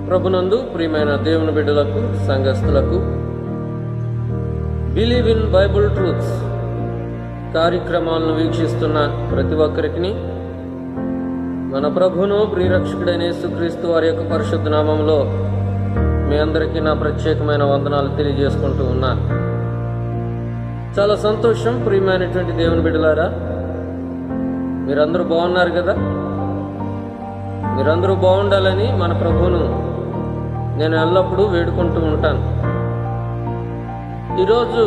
ప్రభునందు ప్రియమైన దేవుని బిడ్డలకు, సంఘస్థులకు బిలీవ్ ఇన్ బైబుల్ ట్రూత్స్ కార్యక్రమాలను వీక్షిస్తున్న ప్రతి ఒక్కరికి మన ప్రభును ప్రియరక్షకుడైన యేసుక్రీస్తు వారి యొక్క పరిశుద్ధ నామంలో మీ అందరికీ నా ప్రత్యేకమైన వందనాలు తెలియజేసుకుంటూ ఉన్నాను. చాలా సంతోషం. ప్రియమైనటువంటి దేవుని బిడ్డలారా, మీరందరూ బాగున్నారు కదా? మీరందరూ బాగుండాలని మన ప్రభువును నేను ఎల్లప్పుడూ వేడుకుంటూ ఉంటాను. ఈరోజు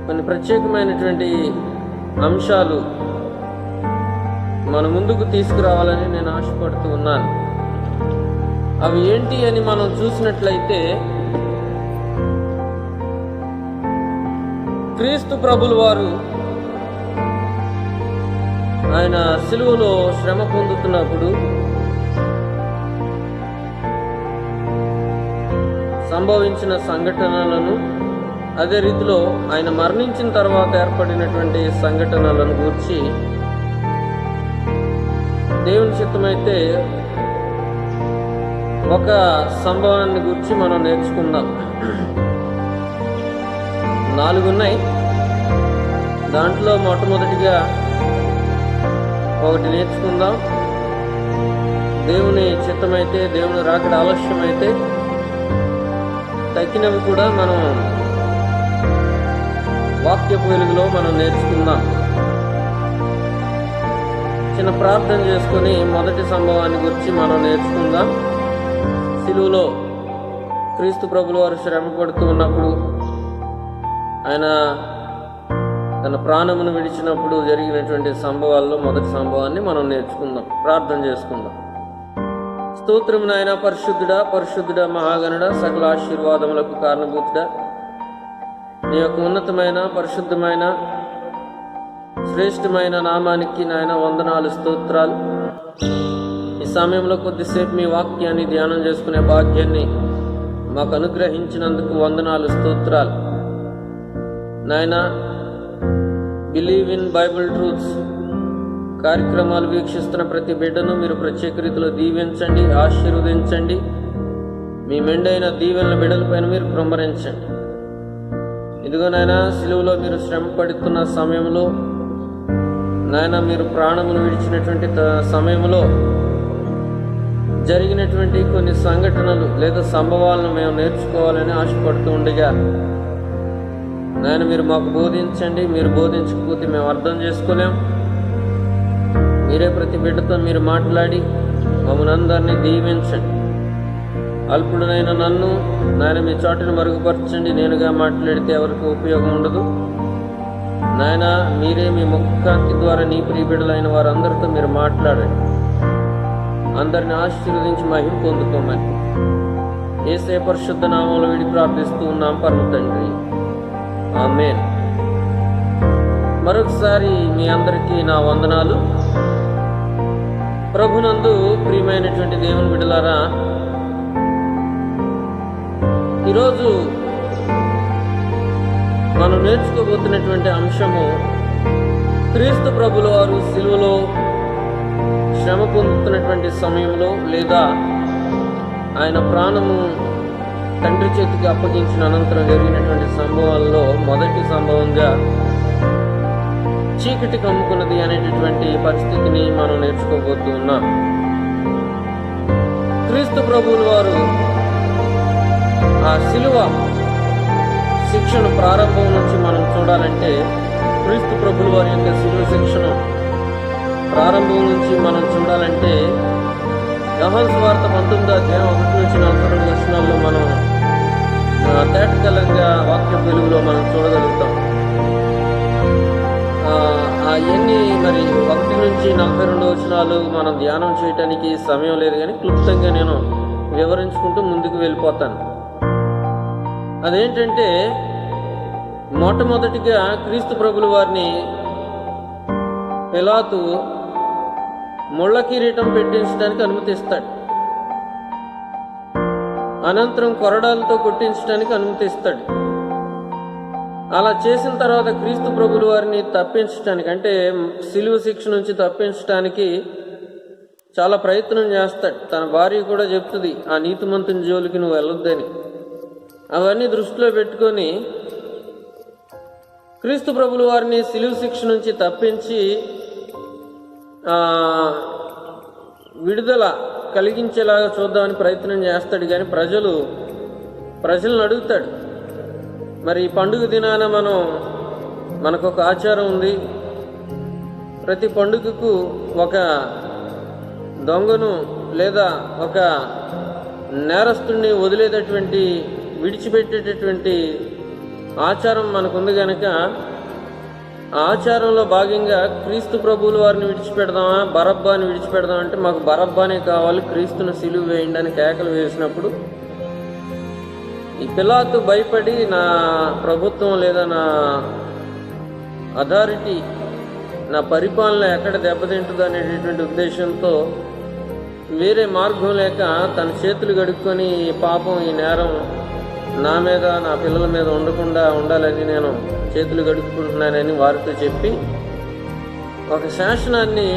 కొన్ని ప్రత్యేకమైనటువంటి అంశాలు మన ముందుకు తీసుకురావాలని నేను ఆశపడుతూ ఉన్నాను. అవి ఏంటి అని మనం చూసినట్లయితే, క్రీస్తు ప్రభులు వారు ఆయన సిలువలో శ్రమ పొందుతున్నప్పుడు సంభవించిన సంఘటనలను, అదే రీతిలో ఆయన మరణించిన తర్వాత ఏర్పడినటువంటి సంఘటనలను గూర్చి దేవుని చిత్తమైతే ఒక సంభవాన్ని గురించి మనం నేర్చుకుందాం. 4 ఉన్నాయి. దాంట్లో మొట్టమొదటిగా ఒకటి నేర్చుకుందాం. దేవుని చిత్తమైతే, దేవుని రాకడ ఆలస్యమైతే తక్కినవి కూడా మనం వాక్యపు వెలుగులో మనం నేర్చుకుందాం. చిన్న ప్రార్థన చేసుకొని మొదటి సంభవాన్ని గురించి మనం నేర్చుకుందాం. సిలువలో క్రీస్తు ప్రభుల వారు శ్రమ పడుతూ ఉన్నప్పుడు, ఆయన తన ప్రాణమును విడిచినప్పుడు జరిగినటువంటి సంభవాల్లో మొదటి సంభవాన్ని మనం నేర్చుకుందాం. ప్రార్థన చేసుకుందాం. స్తోత్రము నాయన, పరిశుద్ధుడా, పరిశుద్ధుడా, మహాగణుడా, సకల ఆశీర్వాదములకు కారణభూతుడా, నీ యొక్క ఉన్నతమైన, పరిశుద్ధమైన, శ్రేష్టమైన నామానికి నాయన వందనాలు, స్తోత్రాలు. ఈ సమయంలో కొద్దిసేపు మీ వాక్యాన్ని ధ్యానం చేసుకునే భాగ్యాన్ని మాకు అనుగ్రహించినందుకు వందనాలు, స్తోత్రాలు. నాయన, బిలీవ్ ఇన్ బైబుల్ ట్రూత్స్ కార్యక్రమాలు వీక్షిస్తున్న ప్రతి బిడ్డను మీరు ప్రత్యేక రీతిలో దీవించండి, ఆశీర్వదించండి. మీ మెండైన దీవెనల బిడ్డలపైన మీరు కుమ్మరించండి. ఇదిగో నాయన, సిలువలో మీరు శ్రమ పడుతున్న సమయంలో, నాయన మీరు ప్రాణమును విడిచినటువంటి సమయంలో జరిగినటువంటి కొన్ని సంఘటనలు లేదా సంభవాలను మేము నేర్చుకోవాలని ఆశపడుతూ ఉండగా, నాయన మీరు మాకు బోధించండి. మీరు బోధించకపోతే మేము అర్థం చేసుకోలేం. మీరే ప్రతి బిడ్డతో మీరు మాట్లాడి మమ్మల్ని అందరినీ దీవించండి. అల్పుడునైన నన్ను నాయన మీ చాటును మరుగుపరచండి. నేనుగా మాట్లాడితే ఎవరికి ఉపయోగం ఉండదు. నాయన మీరే మీ ముఖకాంతి ద్వారా నీ ప్రియ బిడ్డలైన వారందరితో మీరు మాట్లాడండి. అందరిని ఆశీర్వదించి మహిమ పొందుకోమని యేసయ్య పరిశుద్ధ నామంలో విడి ప్రార్థిస్తూ ఉన్నాం పరమ తండ్రి, ఆమేన్. మరొకసారి మీ అందరికీ నా వందనాలు. ప్రభునందు ప్రియమైనటువంటి దేవుని బిడ్డలారా, ఈరోజు మనం నేర్చుకోబోతున్నటువంటి అంశము, క్రీస్తు ప్రభుల వారు సిలువలో శ్రమ పొందుతున్నటువంటి సమయంలో లేదా ఆయన ప్రాణము తండ్రి చేతికి అప్పగించిన అనంతరం జరిగినటువంటి సంభవాల్లో మొదటి సంభవంగా చీకటి కమ్ముకున్నది అనేటటువంటి పరిస్థితిని మనం నేర్చుకోబోతూ ఉన్నాం. క్రీస్తు ప్రభువుల వారు ఆ సిలువ శిక్షను ప్రారంభం నుంచి మనం చూడాలంటే, క్రీస్తు ప్రభుల వారి యొక్క సిలువ శిక్షను ప్రారంభం నుంచి మనం చూడాలంటే, యోహాను సువార్త 19:1-42 మనం తేటతెల్లంగా వాక్య వెలుగులో మనం చూడగలుగుతాం. అవన్నీ మరి 1-42 మనం ధ్యానం చేయటానికి సమయం లేదు, కానీ క్లుప్తంగా నేను వివరించుకుంటూ ముందుకు వెళ్ళిపోతాను. అదేంటంటే, మొట్టమొదటిగా క్రీస్తు ప్రభుల వారిని పిలాతు ముళ్ళ కిరీటం పెట్టించడానికి అనుమతిస్తాడు. అనంతరం కొరడాలతో కొట్టించడానికి అనుమతిస్తాడు. అలా చేసిన తర్వాత క్రీస్తు ప్రభుల వారిని తప్పించడానికి, అంటే సిలువ శిక్ష నుంచి తప్పించడానికి చాలా ప్రయత్నం చేస్తాడు. తన భార్య కూడా చెప్తుంది, ఆ నీతిమంతుని జోలికి నువ్వు వెళ్ళొద్దని. అవన్నీ దృష్టిలో పెట్టుకొని క్రీస్తు ప్రభుల వారిని సిలువ శిక్ష నుంచి తప్పించి విడుదల కలిగించేలాగా చూద్దామని ప్రయత్నం చేస్తాడు. కానీ ప్రజలను అడుగుతాడు, మరి ఈ పండుగ దినాన మనకు ఒక ఆచారం ఉంది. ప్రతి పండుగకు ఒక దొంగను లేదా ఒక నేరస్తుడిని విడిచిపెట్టేటటువంటి ఆచారం మనకుంది కనుక ఆచారంలో భాగంగా క్రీస్తు ప్రభువుల వారిని విడిచిపెడదామా, బరబ్బాని విడిచిపెడదాం అంటే మాకు బరబ్బానే కావాలి, క్రీస్తును సిలువ వేయండి అని కేకలు వేసినప్పుడు ఈ పిలాతు భయపడి నా ప్రభుత్వం లేదా నా అథారిటీ, నా పరిపాలన ఎక్కడ దెబ్బతింటుందో అనేటటువంటి ఉద్దేశంతో వేరే మార్గం లేక తన చేతులు కడుక్కొని పాపం ఈ నేరం నా మీద నా పిల్లల మీద ఉండకుండా ఉండాలని నేను చేతులు గడుపుకుంటున్నానని వారితో చెప్పి ఒక శాసనాన్ని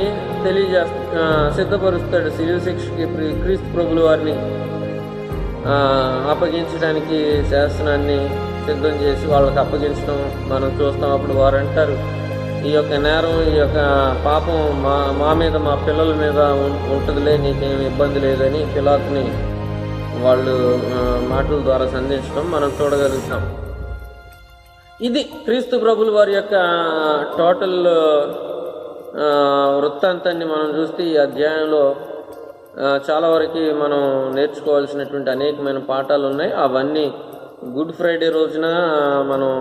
సిద్ధపరుస్తాడు. సిలువ శిక్షకి క్రీస్తు ప్రభుల వారిని అప్పగించడానికి శాసనాన్ని సిద్ధం చేసి వాళ్ళకి అప్పగించడం మనం చూస్తాం. అప్పుడు వారు అంటారు, ఈ యొక్క నేరం, ఈ యొక్క పాపం మా మీద మా పిల్లల మీద ఉంటుందిలే, నీకేం ఇబ్బంది లేదని పిలాతుని వాళ్ళు మాటల ద్వారా సంధించడం మనం చూడగలుగుతాం. ఇది క్రీస్తు ప్రభుల వారి యొక్క టోటల్ వృత్తాంతాన్ని మనం చూస్తే ఈ అధ్యాయంలో చాలా వరకు మనం నేర్చుకోవాల్సినటువంటి అనేకమైన పాఠాలు ఉన్నాయి. అవన్నీ గుడ్ ఫ్రైడే రోజున మనం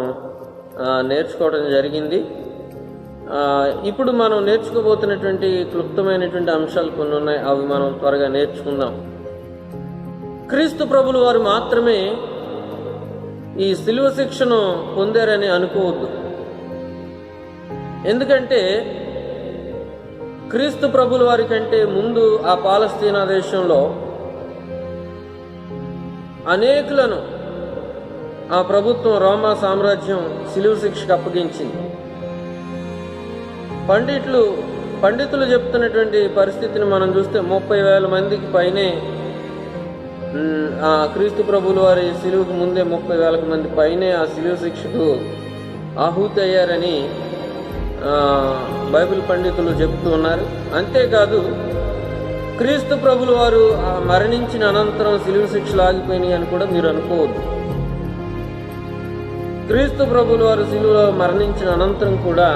నేర్చుకోవడం జరిగింది. ఇప్పుడు మనం నేర్చుకోబోతున్నటువంటి క్లుప్తమైనటువంటి అంశాలు కొన్ని ఉన్నాయి, అవి మనం త్వరగా నేర్చుకుందాం. క్రీస్తు ప్రభుల వారు మాత్రమే ఈ సిలువ శిక్షను పొందారని అనుకోవద్దు. ఎందుకంటే క్రీస్తు ప్రభుల వారి కంటే ముందు ఆ పాలస్తీనా దేశంలో అనేకులను ఆ ప్రభుత్వం, రోమా సామ్రాజ్యం సిలువ శిక్షకు అప్పగించింది. పండితులు చెప్తున్నటువంటి పరిస్థితిని మనం చూస్తే 30,000 మందికి పైనే ఆ క్రీస్తు ప్రభుల వారి సిలువకు ముందే 30,000 మంది పైనే ఆ సిలువ శిక్షకు ఆహుతి అయ్యారని బైబిల్ పండితులు చెబుతూ ఉన్నారు. అంతేకాదు క్రీస్తు ప్రభుల వారు మరణించిన అనంతరం సిలువ శిక్షలు ఆగిపోయినాయి అని కూడా మీరు అనుకోవద్దు. క్రీస్తు ప్రభుల వారు సిలువలో మరణించిన అనంతరం కూడా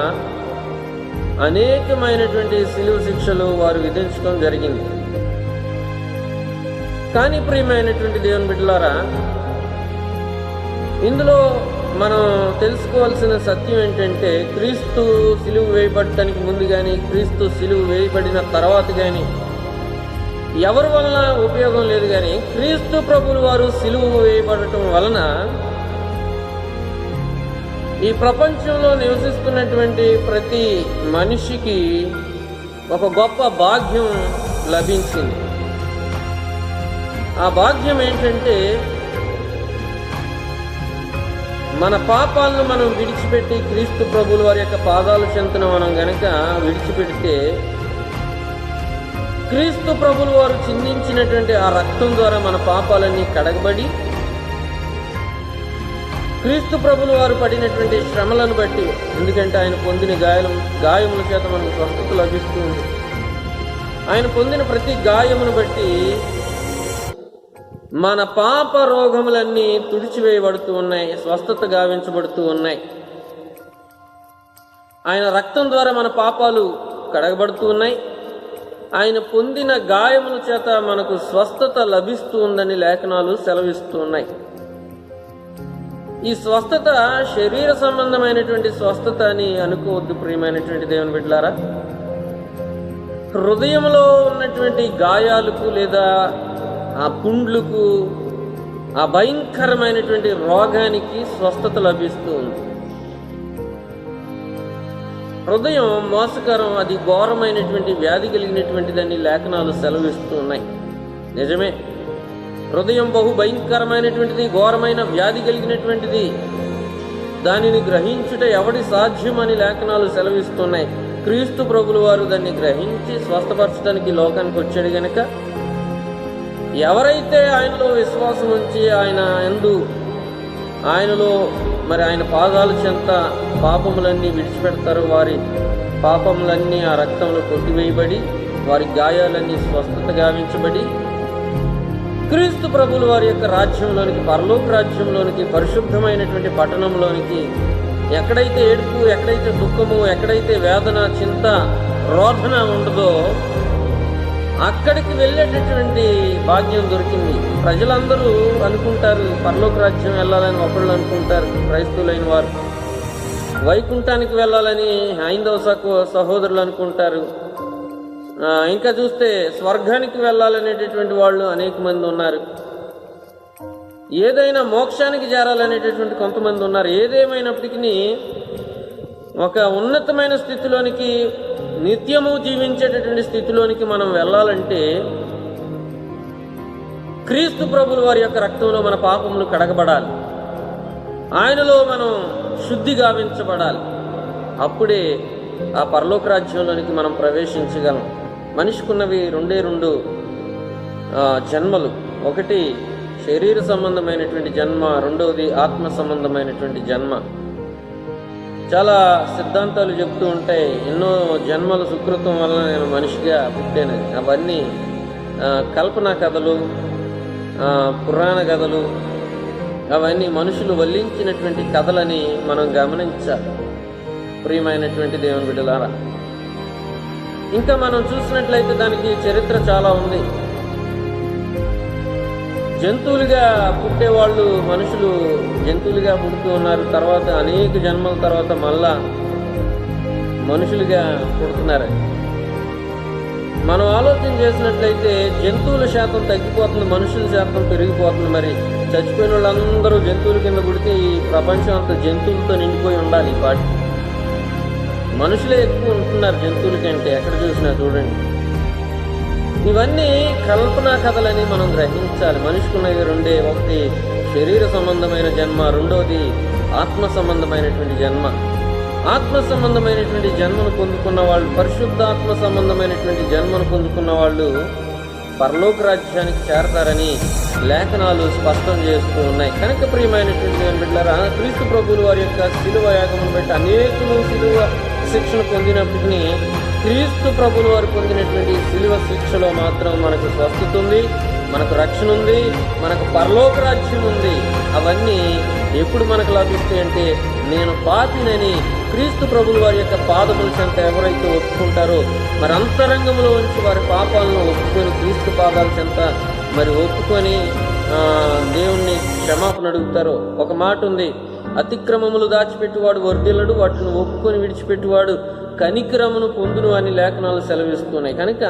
అనేకమైనటువంటి సిలువ శిక్షలు వారు విధించడం జరిగింది. కానీ ప్రియమైనటువంటి దేవుని బిడ్డలారా, ఇందులో మనం తెలుసుకోవాల్సిన సత్యం ఏంటంటే క్రీస్తు సిలువ వేయబడటానికి ముందు కానీ క్రీస్తు సిలువ వేయబడిన తర్వాత కానీ ఎవరి వలన ఉపయోగం లేదు. కానీ క్రీస్తు ప్రభుల వారు సిలువ వేయబడటం వలన ఈ ప్రపంచంలో నివసిస్తున్నటువంటి ప్రతి మనిషికి ఒక గొప్ప భాగ్యం లభించింది. ఆ భాగ్యం ఏంటంటే మన పాపాలను మనం విడిచిపెట్టి క్రీస్తు ప్రభుల వారి యొక్క పాదాల చెంతన మనం గనక విడిచిపెడితే క్రీస్తు ప్రభుల వారు చిందించినటువంటి ఆ రక్తం ద్వారా మన పాపాలన్నీ కడగబడి క్రీస్తు ప్రభుల వారు పడినటువంటి శ్రమలను బట్టి, ఎందుకంటే ఆయన పొందిన గాయముల చేత మనకు స్వస్థత లభిస్తుంది. ఆయన పొందిన ప్రతి గాయమును బట్టి మన పాప రోగములన్నీ తుడిచివేయబడుతూ ఉన్నాయి, స్వస్థత గావించబడుతూ ఉన్నాయి. ఆయన రక్తం ద్వారా మన పాపాలు కడగబడుతూ ఉన్నాయి. ఆయన పొందిన గాయముల చేత మనకు స్వస్థత లభిస్తూ ఉందని లేఖనాలు సెలవిస్తూ ఉన్నాయి. ఈ స్వస్థత శరీర సంబంధమైనటువంటి స్వస్థత అని అనుకోవద్దు ప్రియమైనటువంటి దేవుని బిడ్డలారా. హృదయంలో ఉన్నటువంటి గాయాలకు లేదా ఆ పుండ్లకు, ఆ భయంకరమైనటువంటి రోగానికి స్వస్థత లభిస్తూ ఉంది. హృదయం మోసకరం, అది ఘోరమైనటువంటి వ్యాధి కలిగినటువంటిదని లేఖనాలు సెలవిస్తూ ఉన్నాయి. నిజమే, హృదయం బహు భయంకరమైనటువంటిది, ఘోరమైన వ్యాధి కలిగినటువంటిది. దానిని గ్రహించుట ఎవడి సాధ్యం అని లేఖనాలు సెలవిస్తున్నాయి. క్రీస్తు ప్రభుల వారు దాన్ని గ్రహించి స్వస్థపరచడానికి లోకానికి వచ్చాడు గనక ఎవరైతే ఆయనలో విశ్వాసం ఉంచి ఆయనలో మరి ఆయన పాదాల చెంత పాపములన్నీ విడిచిపెడతారో వారి పాపములన్నీ ఆ రక్తంలో కొట్టివేయబడి వారి గాయాలన్నీ స్వస్థత గావించబడి క్రీస్తు ప్రభుల వారి యొక్క రాజ్యంలోనికి, పరలోక రాజ్యంలోనికి, పరిశుద్ధమైనటువంటి పట్టణంలోనికి, ఎక్కడైతే ఏడుపు, ఎక్కడైతే దుఃఖము, ఎక్కడైతే వేదన, చింత, రోధన ఉండదో అక్కడికి వెళ్ళేటటువంటి భాగ్యం దొరికింది. ప్రజలందరూ అనుకుంటారు పరలోక రాజ్యం వెళ్ళాలని, ఒకళ్ళు అనుకుంటారు క్రైస్తవులైన వారు. వైకుంఠానికి వెళ్ళాలని హైందవ సహోదరులు అనుకుంటారు. ఇంకా చూస్తే స్వర్గానికి వెళ్ళాలనేటటువంటి వాళ్ళు అనేక మంది ఉన్నారు. ఏదైనా మోక్షానికి చేరాలనేటటువంటి కొంతమంది ఉన్నారు. ఏదేమైనప్పటికీ ఒక ఉన్నతమైన స్థితిలోనికి, నిత్యము జీవించేటటువంటి స్థితిలోనికి మనం వెళ్ళాలంటే క్రీస్తు ప్రభుల వారి యొక్క రక్తంలో మన పాపములు కడగబడాలి, ఆయనలో మనం శుద్ధి గావించబడాలి. అప్పుడే ఆ పరలోక రాజ్యంలోనికి మనం ప్రవేశించగలం. మనిషికున్నవి రెండు జన్మలు. ఒకటి శరీర సంబంధమైనటువంటి జన్మ, రెండవది ఆత్మ సంబంధమైనటువంటి జన్మ. చాలా సిద్ధాంతాలు చెప్తూ ఉంటాయి, ఎన్నో జన్మల సుకృతం వల్ల నేను మనిషిగా పుట్టానని. అవన్నీ కల్పనా కథలు, పురాణ కథలు, అవన్నీ మనుషులు వల్లించినటువంటి కథలని మనం గమనించాలి ప్రియమైనటువంటి దేవుని బిడ్డలారా. ఇంకా మనం చూసినట్లయితే దానికి చరిత్ర చాలా ఉంది. జంతువులుగా పుట్టేవాళ్ళు, మనుషులు జంతువులుగా పుడుతూ ఉన్నారు. తర్వాత అనేక జన్మల తర్వాత మళ్ళా మనుషులుగా పుడుతున్నారు. మనం ఆలోచన చేసినట్లయితే జంతువుల శాతం తగ్గిపోతుంది, మనుషుల శాతం పెరిగిపోతుంది. మరి చచ్చిపోయిన వాళ్ళందరూ జంతువుల కింద పుడితే ఈ ప్రపంచం అంతా జంతువులతో నిండిపోయి ఉండాలి. ఈ పాటి మనుషులే ఎక్కువ ఉంటున్నారు జంతువుల కంటే, ఎక్కడ చూసినా చూడండి. ఇవన్నీ కల్పనా కథలని మనం గ్రహించాలి. మనిషికున్నవి రెండే, ఒకటి శరీర సంబంధమైన జన్మ, రెండోది ఆత్మ సంబంధమైనటువంటి జన్మ. ఆత్మ సంబంధమైనటువంటి జన్మను పొందుకున్న వాళ్ళు, పరిశుద్ధాత్మ సంబంధమైనటువంటి జన్మను పొందుకున్న వాళ్ళు పరలోక రాజ్యానికి చేరతారని లేఖనాలు స్పష్టం చేస్తూ ఉన్నాయి. కనుక ప్రియమైనటువంటి బిడ్డలారా, క్రీస్తు ప్రభువుల వారి యొక్క శిలువ యాగమును బట్టి అనేకులు శిలువ శిక్షణ పొందినప్పటికీ క్రీస్తు ప్రభువుల వారు పొందినటువంటి శిలువ శిక్షలో మాత్రం మనకు స్వస్థత ఉంది, మనకు రక్షణ ఉంది, మనకు పరలోక రాజ్యం ఉంది. అవన్నీ ఎప్పుడు మనకు లభిస్తాయి అంటే, నేను పాపినని క్రీస్తు ప్రభువుల వారి యొక్క పాదముల చెంత ఎవరైతే ఒప్పుకుంటారో, మరి అంతరంగంలో ఉంచి వారి పాపాలను ఒప్పుకొని క్రీస్తు పాదాల చెంత మరి ఒప్పుకొని దేవుణ్ణి క్షమాపణ అడుగుతారో. ఒక మాట ఉంది, అతిక్రమములు దాచిపెట్టువాడు వర్ధిల్లడు, వాటిని ఒప్పుకొని విడిచిపెట్టువాడు కనికరమును పొందును అని లేఖనాలు సెలవిస్తున్నాయి. కనుక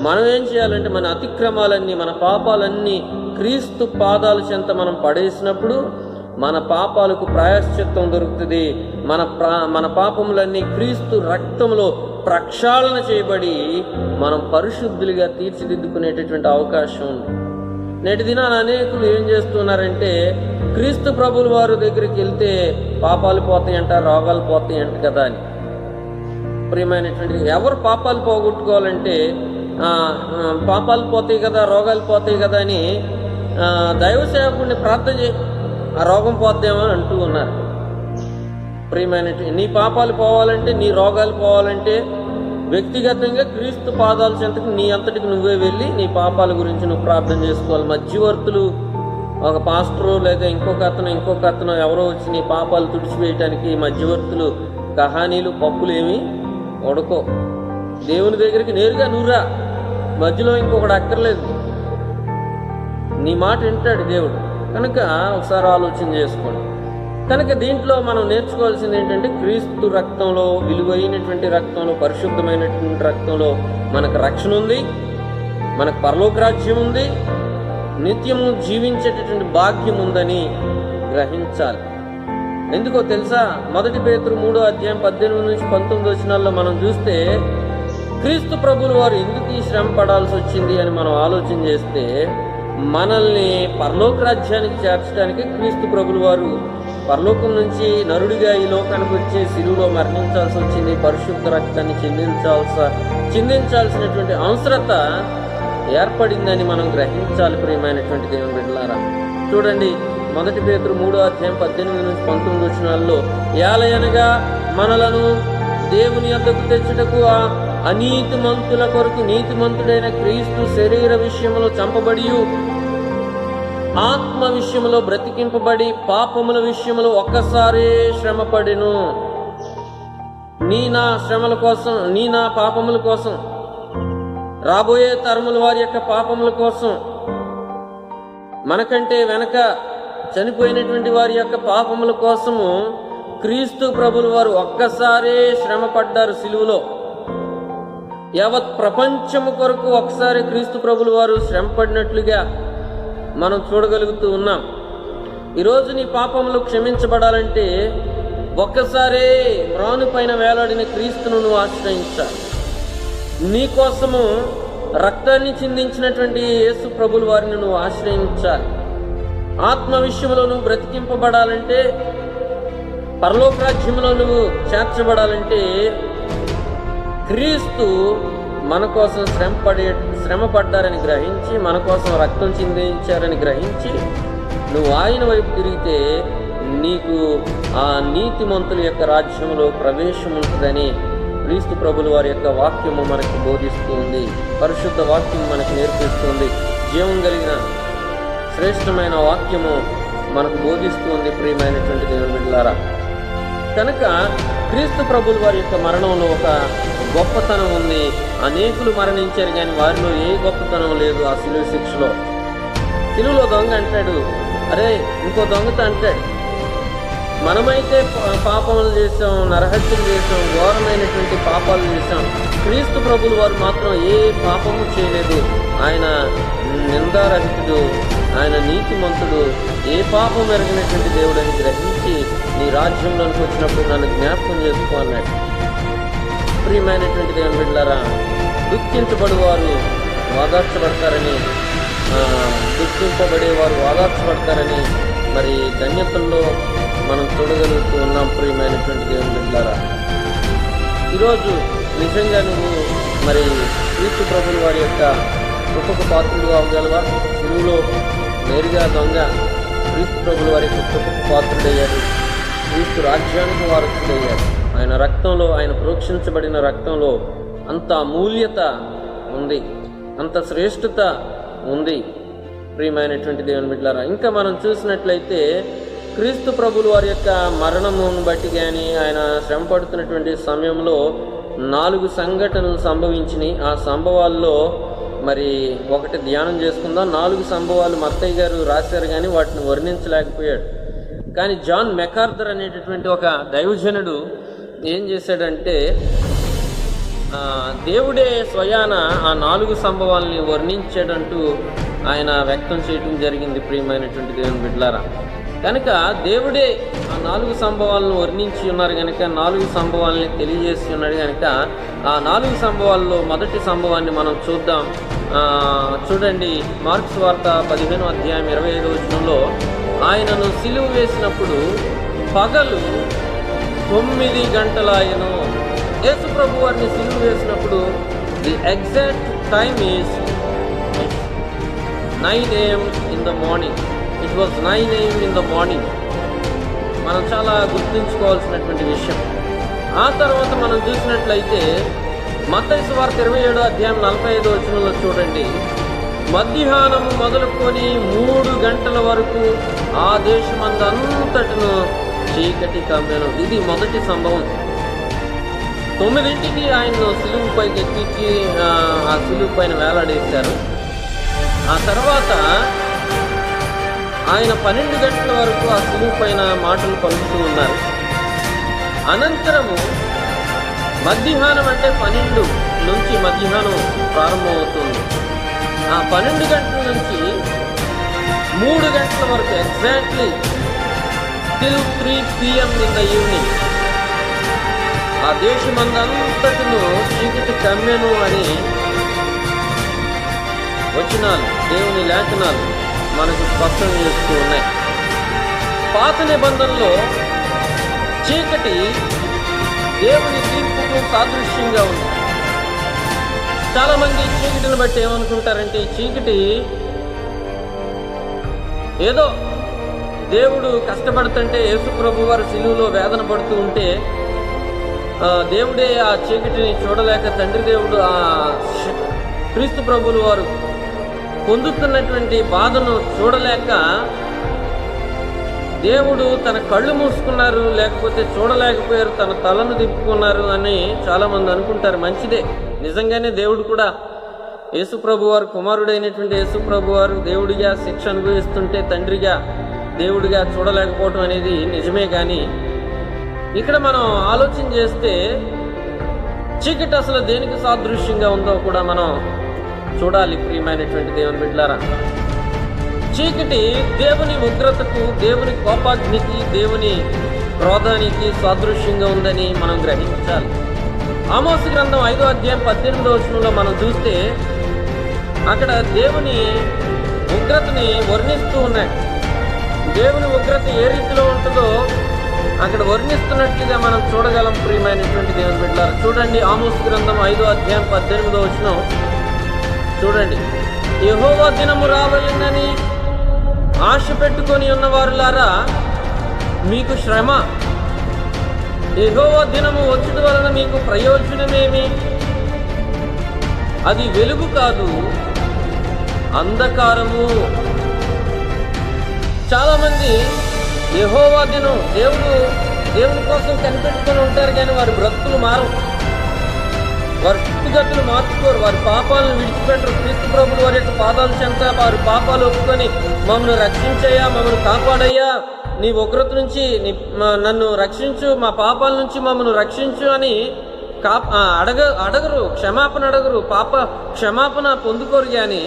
మనం ఏం చేయాలంటే, మన అతిక్రమాలన్నీ, మన పాపాలన్నీ క్రీస్తు పాదాల చెంత మనం పడేసినప్పుడు మన పాపాలకు ప్రాయశ్చిత్తం దొరుకుతుంది. మన పాపములన్నీ క్రీస్తు రక్తంలో ప్రక్షాళన చేయబడి మనం పరిశుద్ధులుగా తీర్చిదిద్దుకునేటటువంటి అవకాశం ఉంది. నేటి దినాన అనేకులు ఏం చేస్తున్నారంటే, క్రీస్తు ప్రభువుల వారి దగ్గరికి వెళ్తే పాపాలు పోతాయంట, రోగాలు పోతాయంట కదా అని. ప్రియమైనటువంటి, ఎవరు పాపాలు పోగొట్టుకోవాలంటే పాపాలు పోతాయి కదా, రోగాలు పోతాయి కదా అని దైవ సేవకుడిని ప్రార్థన చేయి, ఆ రోగం పోద్దేమో అని అంటూ ఉన్నారు. ప్రియమైనటువంటి, నీ పాపాలు పోవాలంటే, నీ రోగాలు పోవాలంటే వ్యక్తిగతంగా క్రీస్తు పాదాల చెంతకు నీ అంతటికి నువ్వే వెళ్ళి నీ పాపాల గురించి నువ్వు ప్రార్థన చేసుకోవాలి. మధ్యవర్తులు, ఒక పాస్టరు లేదా ఇంకొక అతను ఎవరో వచ్చి నీ పాపాలు తుడిచివేయటానికి మధ్యవర్తులు, కహానీలు, పప్పులు ఏమి ఉడకో. దేవుని దగ్గరికి నేరుగా నువ్వురా, మధ్యలో ఇంకొకటి అక్కర్లేదు. నీ మాట వింటాడు దేవుడు. కనుక ఒకసారి ఆలోచన చేసుకోండి. కనుక దీంట్లో మనం నేర్చుకోవాల్సింది ఏంటంటే, క్రీస్తు రక్తంలో, విలువైనటువంటి రక్తంలో, పరిశుద్ధమైనటువంటి రక్తంలో మనకు రక్షణ ఉంది, మనకు పరలోక రాజ్యం ఉంది, నిత్యము జీవించేటటువంటి భాగ్యం ఉందని గ్రహించాలి. ఎందుకో తెలుసా, 1 పేతురు 3:18-19 మనం చూస్తే, క్రీస్తు ప్రభువుల వారు ఎందుకు ఈ శ్రమ పడాల్సి వచ్చింది అని మనం ఆలోచన చేస్తే, మనల్ని పరలోక రాజ్యానికి చేర్చడానికి క్రీస్తు ప్రభువుల వారు పరలోకం నుంచి నరుడిగా ఈ లోకానికి వచ్చి సిలువలో మరణించాల్సి వచ్చింది. పరిశుద్ధ రక్తాన్ని చిందించాల్సినటువంటి అవసరత ఏర్పడిందని మనం గ్రహించాలి. ప్రియమైనటువంటి దేవుని బిడ్డలారా, చూడండి 1 పేతురు 3:18-19 ఏలయనగా మనలను దేవుని యొద్దకు తెచ్చుటకు అనీతిమంతుల కొరకు నీతిమంతుడైన క్రీస్తు శరీర విషయములో చంపబడి ఆత్మ విషయములో బ్రతికింపబడి పాపముల విషయములో ఒక్కసారే శ్రమపడెను. నీ నా పాపముల కోసం, రాబోయే తరముల వారి యొక్క పాపముల కోసం, మనకంటే వెనక చనిపోయినటువంటి వారి యొక్క పాపముల కోసము క్రీస్తు ప్రభులు వారు ఒక్కసారే శ్రమ పడ్డారు సిలువలో. యావత్ ప్రపంచము కొరకు ఒకసారి క్రీస్తు ప్రభులు వారు శ్రమ పడినట్లుగా మనం చూడగలుగుతూ ఉన్నాం. ఈరోజు నీ పాపములు క్షమించబడాలంటే ఒక్కసారే మ్రాను పైన వేలాడిన క్రీస్తును నువ్వు ఆశ్రయించాలి. నీ కోసము రక్తాన్ని చిందించినటువంటి యేసు ప్రభులు వారిని నువ్వు ఆశ్రయించాలి. ఆత్మ విషయంలో నువ్వు బ్రతికింపబడాలంటే, పరలోక రాజ్యంలో నువ్వు చేర్చబడాలంటే క్రీస్తు మన కోసం శ్రమ పడ్డారని గ్రహించి, మన కోసం రక్తం చిందించారని గ్రహించి నువ్వు ఆయన వైపు తిరిగితే నీకు ఆ నీతిమంతుల యొక్క రాజ్యంలో ప్రవేశం ఉంటుందని క్రీస్తు ప్రభుల వారి యొక్క వాక్యము మనకు బోధిస్తుంది. పరిశుద్ధ వాక్యం మనకు నేర్పిస్తుంది. జీవం కలిగిన శ్రేష్టమైన వాక్యము మనకు బోధిస్తుంది. ప్రియమైనటువంటి దేవుని బిడ్డలారా, కనుక క్రీస్తు ప్రభుల వారి యొక్క మరణంలో ఒక గొప్పతనం ఉంది. అనేకులు మరణించారు కానీ వారిలో ఏ గొప్పతనం లేదు. ఆ సిలువ శిక్షలో, సిలువలో దొంగ అంటాడు, అరే ఇంకో దొంగతో అంటాడు, మనమైతే పాపములు చేసాం, నరహత్యలు చేసాం, ఘోరమైనటువంటి పాపాలు చేసాం. క్రీస్తు ప్రభులు వారు మాత్రం ఏ పాపము చేయలేదు. ఆయన నిందారహితుడు, ఆయన నీతిమంతుడు, ఏ పాపం ఎరగినటువంటి దేవుడని గ్రహించి నీ రాజ్యంలోనికి వచ్చినప్పుడు నన్ను జ్ఞాపకం చేసుకో అన్నాడు. ప్రియమైనటువంటి దేవుని బిడ్డలారా, దుఃఖింపబడేవారు ఓదార్చబడతారని మరి ధన్యతల్లో మనం చూడగలుగుతూ ఉన్నాం. ప్రియమైనటువంటి దేవుని బిడ్డలారా, ఈరోజు నిజంగా నువ్వు మరి క్రీస్తు ప్రభుల వారి యొక్క కృపకు పాత్రుడు అవ్వగలవా? సిలువలో నేరుగా దొంగ క్రీస్తు ప్రభుల వారి యొక్క కృపకు పాత్రుడయ్యాడు. క్రీస్తు రాజ్యానికి వారసుడయ్యాడు. ఆయన రక్తంలో, ఆయన ప్రోక్షించబడిన రక్తంలో అంత అమూల్యత ఉంది, అంత శ్రేష్ఠత ఉంది. ప్రియమైనటువంటి దేవుని బిడ్డలారా, ఇంకా మనం చూసినట్లయితే క్రీస్తు ప్రభులు వారి యొక్క మరణమును బట్టి కానీ ఆయన శ్రమ పడుతున్నటువంటి సమయంలో 4 సంఘటనలు సంభవించినాయి. ఆ సంభవాల్లో మరి ఒకటి ధ్యానం చేసుకుందాం. 4 సంభవాలు మత్తయ్య గారు రాశారు కానీ వాటిని వర్ణించలేకపోయాడు. కానీ జాన్ మెకార్థర్ అనేటటువంటి ఒక దైవజనుడు ఏం చేశాడంటే, దేవుడే స్వయాన ఆ 4 సంభవాల్ని వర్ణించాడంటూ ఆయన వ్యక్తం చేయడం జరిగింది. ప్రియమైనటువంటి దేవుని బిడ్డలారా, కనుక దేవుడే ఆ 4 సంభవాలను వర్ణించి ఉన్నారు కనుక 4 సంభవాలని తెలియజేసి ఉన్నాడు కనుక ఆ 4 సంభవాల్లో మొదటి సంభవాన్ని మనం చూద్దాం. చూడండి, మార్క్స్ వార్త 15:25 ఆయనను సిలువ వేసినప్పుడు పగలు 9 గంటలాయను. యేసు ప్రభు వారిని సిలువ వేసినప్పుడు the exact time is 9 AM in the morning. It was 9 AM in the morning. మనం చాలా గుర్తుంచుకోవాల్సినటువంటి విషయం. ఆ తర్వాత మనం చూసినట్లయితే మత్తయి సువార్త 27:45 చూడండి, మధ్యాహ్నం మొదలుకొని 3 గంటల వరకు ఆ దేశమందంతటను చీకటి కమ్మెను. ఇది మొదటి సంభవం. 9ంటికి ఆయన్ను సిలువు పైకి ఎక్కించి ఆ సిలువు పైన వేలాడేశారు. ఆ తర్వాత ఆయన 12 గంటల వరకు ఆ సిలువు పైన మాటలు పలుకుతూ ఉన్నారు. అనంతరము మధ్యాహ్నం అంటే 12 నుంచి మధ్యాహ్నం ప్రారంభమవుతుంది. ఆ 12 గంటల నుంచి 3 గంటల వరకు exactly till 3 PM in the evening ఆ దేశమందంతటను చీకటి కమ్మెను అని వచనాలు, దేవుని లేఖనాలు మనకు స్పష్టం చేస్తూ ఉన్నాయి. పాత నిబంధనలో చీకటి దేవుని తీర్పుకు సాదృశ్యంగా ఉంది. చాలా మంది చీకటిని బట్టి ఏమనుకుంటారంటే ఈ చీకటి ఏదో దేవుడు కష్టపడుతుంటే యేసు ప్రభు వారు సిలువలో వేదన పడుతూ ఉంటే దేవుడే ఆ చీకటిని చూడలేక తండ్రి దేవుడు ఆ క్రీస్తు ప్రభువుల వారు పొందుతున్నటువంటి బాధను చూడలేక దేవుడు తన కళ్ళు మూసుకున్నారు, లేకపోతే చూడలేకపోయారు, తన తలను దిప్పుకున్నారు అని చాలామంది అనుకుంటారు. మంచిదే, నిజంగానే దేవుడు కూడా యేసు ప్రభు వారు కుమారుడైనటువంటి యేసు ప్రభు వారు దేవుడిగా శిక్ష అనుభవిస్తుంటే తండ్రిగా దేవుడిగా చూడలేకపోవటం అనేది నిజమే. కానీ ఇక్కడ మనం ఆలోచన చేస్తే చీకటి అసలు దేనికి సాదృశ్యంగా ఉందో కూడా మనం చూడాలి. ప్రియమైనటువంటి దేవుని బిడ్డలారా, చీకటి దేవుని ఉగ్రతకు, దేవుని కోపాగ్నికి, దేవుని క్రోధానికి సాదృశ్యంగా ఉందని మనం గ్రహించాలి. ఆమోసు గ్రంథం 5వ అధ్యాయం 18వ వచనంలో మనం చూస్తే అక్కడ దేవుని ఉగ్రతని వర్ణిస్తూ ఉన్నాయి. దేవుని ఉగ్రత ఏ రీతిలో ఉంటుందో అక్కడ వర్ణిస్తున్నట్లుగా మనం చూడగలం. ప్రియమైనటువంటి దేవుని బిడ్డలారా, చూడండి ఆమోసు గ్రంథం 5వ అధ్యాయం 18వ వచనం చూడండి. యెహోవా దినము రావాలని ఆశ పెట్టుకొని ఉన్నవారులారా మీకు శ్రమ, యెహోవా దినము వచ్చుట వలన మీకు ప్రయోజనమేమి? అది వెలుగు కాదు, అంధకారము. చాలా మంది యెహోవా దినం దేవుని కోసం కనిపెట్టుకొని ఉంటారు, కానీ వారి బ్రతుకులు మారవు, వారి స్థితిగతులు మార్చుకోరు, వారి పాపాలను విడిచిపెట్టరు. క్రీస్తు ప్రభులు వారి యొక్క పాదాల చెంత వారి పాపాలు ఒప్పుకొని మమ్మల్ని రక్షించయ్యా, మమ్మల్ని కాపాడయ్యా, నీ ఉగ్రత నుంచి నన్ను రక్షించు, మా పాపాల నుంచి మమ్మల్ని రక్షించు అని అడగరు, క్షమాపణ అడగరు, పాప క్షమాపణ పొందుకోరు. కానీ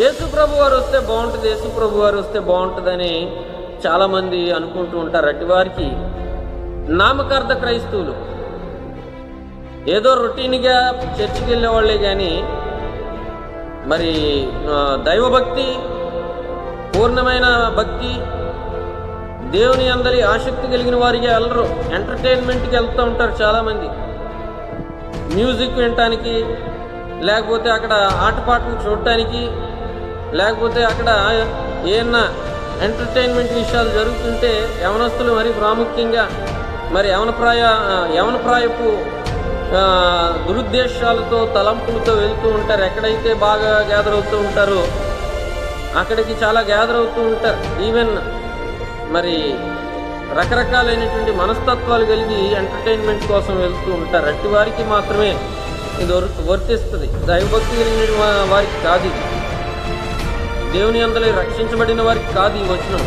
యేసు ప్రభు వారు వస్తే బాగుంటుంది, యేసు ప్రభు వారు వస్తే బాగుంటుందని చాలామంది అనుకుంటూ ఉంటారు. అటు వారికి నామకార్థ క్రైస్తవులు, ఏదో రొటీన్గా చర్చికి వెళ్ళేవాళ్ళే కానీ మరి దైవభక్తి, పూర్ణమైన భక్తి, దేవుని అందరి ఆసక్తి కలిగిన వారికి వెళ్ళరు. ఎంటర్టైన్మెంట్కి వెళ్తూ ఉంటారు చాలామంది, మ్యూజిక్ వినటానికి, లేకపోతే అక్కడ ఆటపాటలు చూడటానికి, లేకపోతే అక్కడ ఏమన్నా ఎంటర్టైన్మెంట్ విషయాలు జరుగుతుంటే యవనస్తులు మరి ప్రాముఖ్యంగా మరి యవనప్రాయపు దురుద్దేశాలతో తలంపులతో వెళ్తూ ఉంటారు. ఎక్కడైతే బాగా గ్యాదర్ అవుతూ ఉంటారో అక్కడికి చాలా గ్యాదర్ అవుతూ ఉంటారు. ఈవెన్ మరి రకరకాలైనటువంటి మనస్తత్వాలు కలిగి ఎంటర్టైన్మెంట్ కోసం వెళ్తూ ఉంటారు. అట్టి వారికి మాత్రమే ఇది వర్తిస్తుంది, దైవభక్తి కలిగిన వారికి కాదు, ఇది దేవుని అందరి రక్షించబడిన వారికి కాదు ఈ వచనం.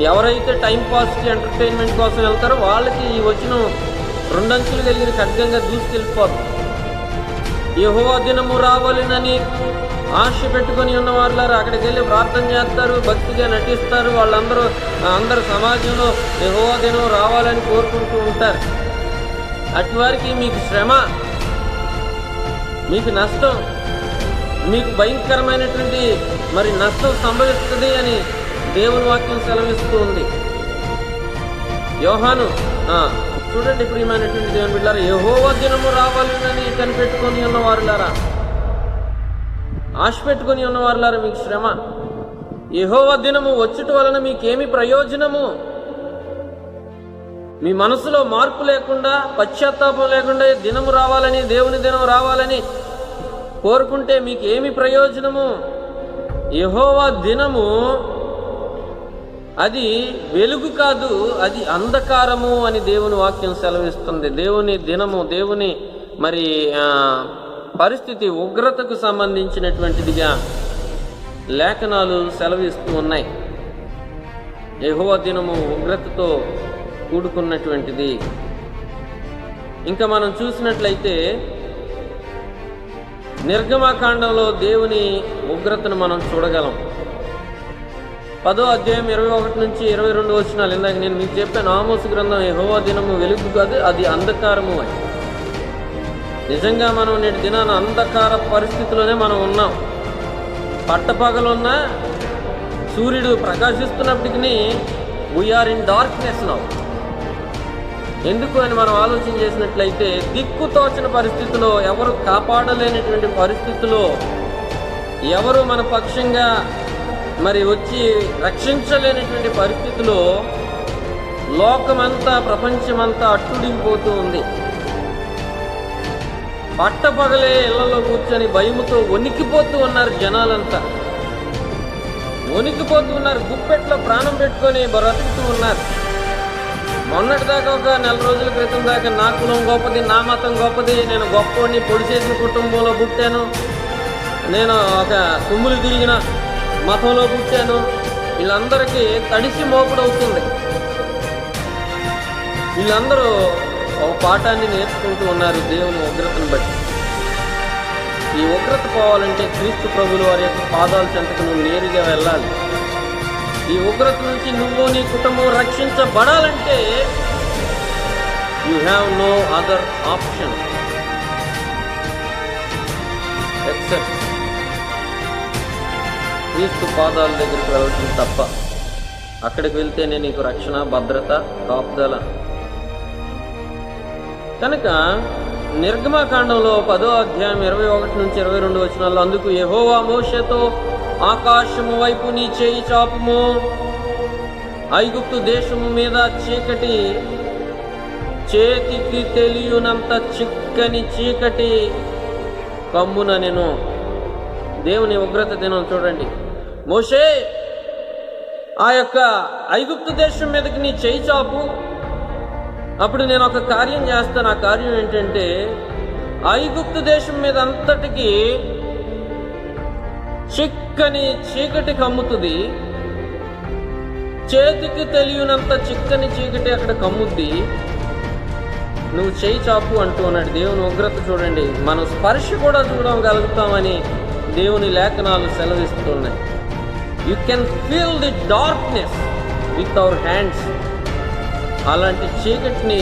ఎవరైతే టైంపాస్కి ఎంటర్టైన్మెంట్ కోసం వెళ్తారో వాళ్ళకి ఈ వచనం రెండంచులు కలిగిన ఖడ్గంగా దూసుకెళ్ళిపోదు. యెహోవా దినము రావాలినని ఆశ పెట్టుకొని ఉన్న వాళ్ళారు అక్కడికి వెళ్ళి ప్రార్థన చేస్తారు, భక్తిగా నటిస్తారు. అందరూ సమాజంలో యెహోవా దినం రావాలని కోరుకుంటూ ఉంటారు. అటు వారికి మీకు శ్రమ, మీకు నష్టం, మీకు భయంకరమైనటువంటి మరి నష్టం సంభవిస్తుంది అని దేవుని వాక్యం సెలవిస్తూ ఉంది. యోహాను చూడండి, ప్రియమైనటువంటి దేవుని బిడ్డలారా, యెహోవా దినము రావాలని కనిపెట్టుకొని ఉన్నవారులారా, ఆశ పెట్టుకొని ఉన్నవారులారా మీకు శ్రమ. యెహోవా దినము వచ్చుట వలన మీకేమి ప్రయోజనము? మీ మనసులో మార్పు లేకుండా, పశ్చాత్తాపం లేకుండా దినము రావాలని, దేవుని దినం రావాలని కోరుకుంటే మీకు ఏమి ప్రయోజనము? యెహోవా దినము అది వెలుగు కాదు, అది అంధకారము అని దేవుని వాక్యం సెలవిస్తుంది. దేవుని దినము, దేవుని మరి పరిస్థితి ఉగ్రతకు సంబంధించినటువంటిదిగా లేఖనాలు సెలవిస్తూ ఉన్నాయి. యెహోవా దినము ఉగ్రతతో కూడుకున్నటువంటిది. ఇంకా మనం చూసినట్లయితే నిర్గమకాండంలో దేవుని ఉగ్రతను మనం చూడగలం. 10వ అధ్యాయం 21 నుంచి 22 వచనాలు. ఇందాక నేను మీకు చెప్పాను, ఆమోసు గ్రంథం యెహోవా దినము వెలుగు కాదు, అది అంధకారము అని. నిజంగా మనం నేటి దినాన అంధకార పరిస్థితిలోనే మనం ఉన్నాం. పట్టపగలున్న సూర్యుడు ప్రకాశిస్తున్నప్పటికీ వీఆర్ ఇన్ డార్క్నెస్ నౌ. ఎందుకు అని మనం ఆలోచన చేసినట్లయితే, దిక్కుతోచని పరిస్థితిలో, ఎవరు కాపాడలేనటువంటి పరిస్థితిలో, ఎవరు మన పక్షంగా మరి వచ్చి రక్షించలేనటువంటి పరిస్థితిలో లోకమంతా, ప్రపంచమంతా అట్టుడిపోతూ ఉంది. పట్టపగలే ఇళ్లలో కూర్చొని భయముతో వణికిపోతూ ఉన్నారు జనాలంతా. వణికిపోతూ ఉన్నారు, గుప్పెట్లో ప్రాణం పెట్టుకొని బ్రతుకుతూ ఉన్నారు. మొన్నటిదాకా, ఒక నెల రోజుల క్రితం దాకా నా కులం గొప్పది, నా మతం గొప్పది, నేను గొప్పని, పొడి చేసిన కుటుంబంలో పుట్టాను, నేను ఒక కుమ్ములు తిరిగిన మతంలో పుట్టాను, వీళ్ళందరికీ తడిసి మోపుడవుతుంది. వీళ్ళందరూ ఒక పాఠాన్ని నేర్చుకుంటూ ఉన్నారు దేవుని ఉగ్రతను బట్టి. ఈ ఉగ్రత పోవాలంటే క్రీస్తు ప్రభువుల వారి యొక్క పాదాల చెంతకు నువ్వు నేరుగా వెళ్ళాలి. ఈ ఉగ్రత నుంచి నువ్వు, నీ కుటుంబం రక్షించబడాలంటే you have no other option except క్రీస్తు పాదాల దగ్గరికి వెళ్ళటం తప్ప. అక్కడికి వెళ్తేనే నీకు రక్షణ, భద్రత, కాపుదల. కనుక నిర్గమకాండంలో 10వ అధ్యాయం 21 నుంచి 22 వచనాల్లో, అందుకు యెహోవా మోషేతో, ఆకాశము వైపు నీ చేయి చాపుము, ఐగుప్తు దేశము మీద చీకటి, చేతికి తెలియనంత చిక్కని చీకటి కమ్మున. నేను దేవుని ఉగ్రత దినం చూడండి. మోషే, ఆ యొక్క ఐగుప్తు దేశం మీదకి నీ చేయి చాపు, అప్పుడు నేను ఒక కార్యం చేస్తాను. ఆ కార్యం ఏంటంటే, ఐగుప్తు దేశం మీద అంతటికి చిక్కని చీకటి కమ్ముతుంది, చేతికి తెలియనంత చిక్కని చీకటి అక్కడ కమ్ముద్ది, నువ్వు చేయి చాపు అంటూ ఉన్నాడు. దేవుని ఉగ్రత చూడండి, మనం స్పర్శ కూడా చూడగలుగుతామని దేవుని లేఖనాలు సెలవిస్తున్నాయి. You can feel the darkness with our hands. అలాంటి చీకటిని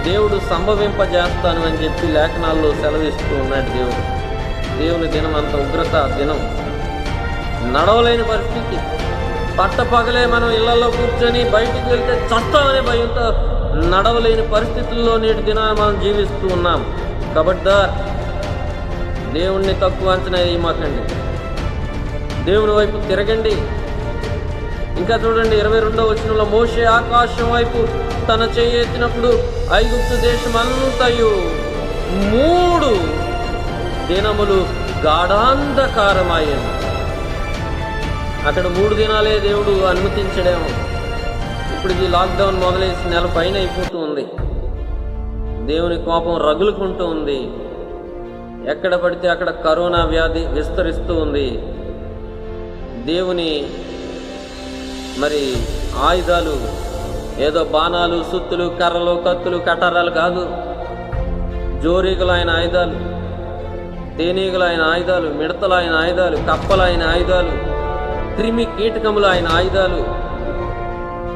దేవుడు సంభవింపజేస్తాను అని చెప్పి లేఖనాల్లో సెలవిస్తూ ఉన్నాడు దేవుడు. దేవుని దినం అంత ఉగ్రత దినం. నడవలేని పరిస్థితి. పట్టపగలే మనం ఇళ్లలో కూర్చొని బయటికి వెళ్తే చస్తామనే భయంతో నడవలేని పరిస్థితుల్లో నేటి దినాన్ని మనం జీవిస్తూ ఉన్నాం. కబడ్దార్, దేవుణ్ణి తక్కువ అంచనా వేయమాకండి, దేవుని వైపు తిరగండి. ఇంకా చూడండి 22వ వచనంలో, మోషే ఆకాశం వైపు తన చెయ్యి ఎత్తినప్పుడు ఐగుప్తు దేశం అంతయు 3 దినములు గాఢాంధకారమయ్యింది. అక్కడ 3 దినాలే దేవుడు అనుమతించడేమో. ఇప్పుడు ఈ లాక్డౌన్ మొదలేసి నెల పైన అయిపోతూ ఉంది. దేవుని కోపం రగులుకుంటూ ఉంది. ఎక్కడ పడితే అక్కడ కరోనా వ్యాధి విస్తరిస్తూ ఉంది. దేవుని మరి ఆయుధాలు ఏదో బాణాలు, సుత్తులు, కర్రలు, కత్తులు, కటారాలు కాదు. జోరీగులు ఆయన ఆయుధాలు, తేనీగులు ఆయన ఆయుధాలు, మిడతలు ఆయన ఆయుధాలు, కప్పలు ఆయన ఆయుధాలు, క్రిమి కీటకములు ఆయన ఆయుధాలు.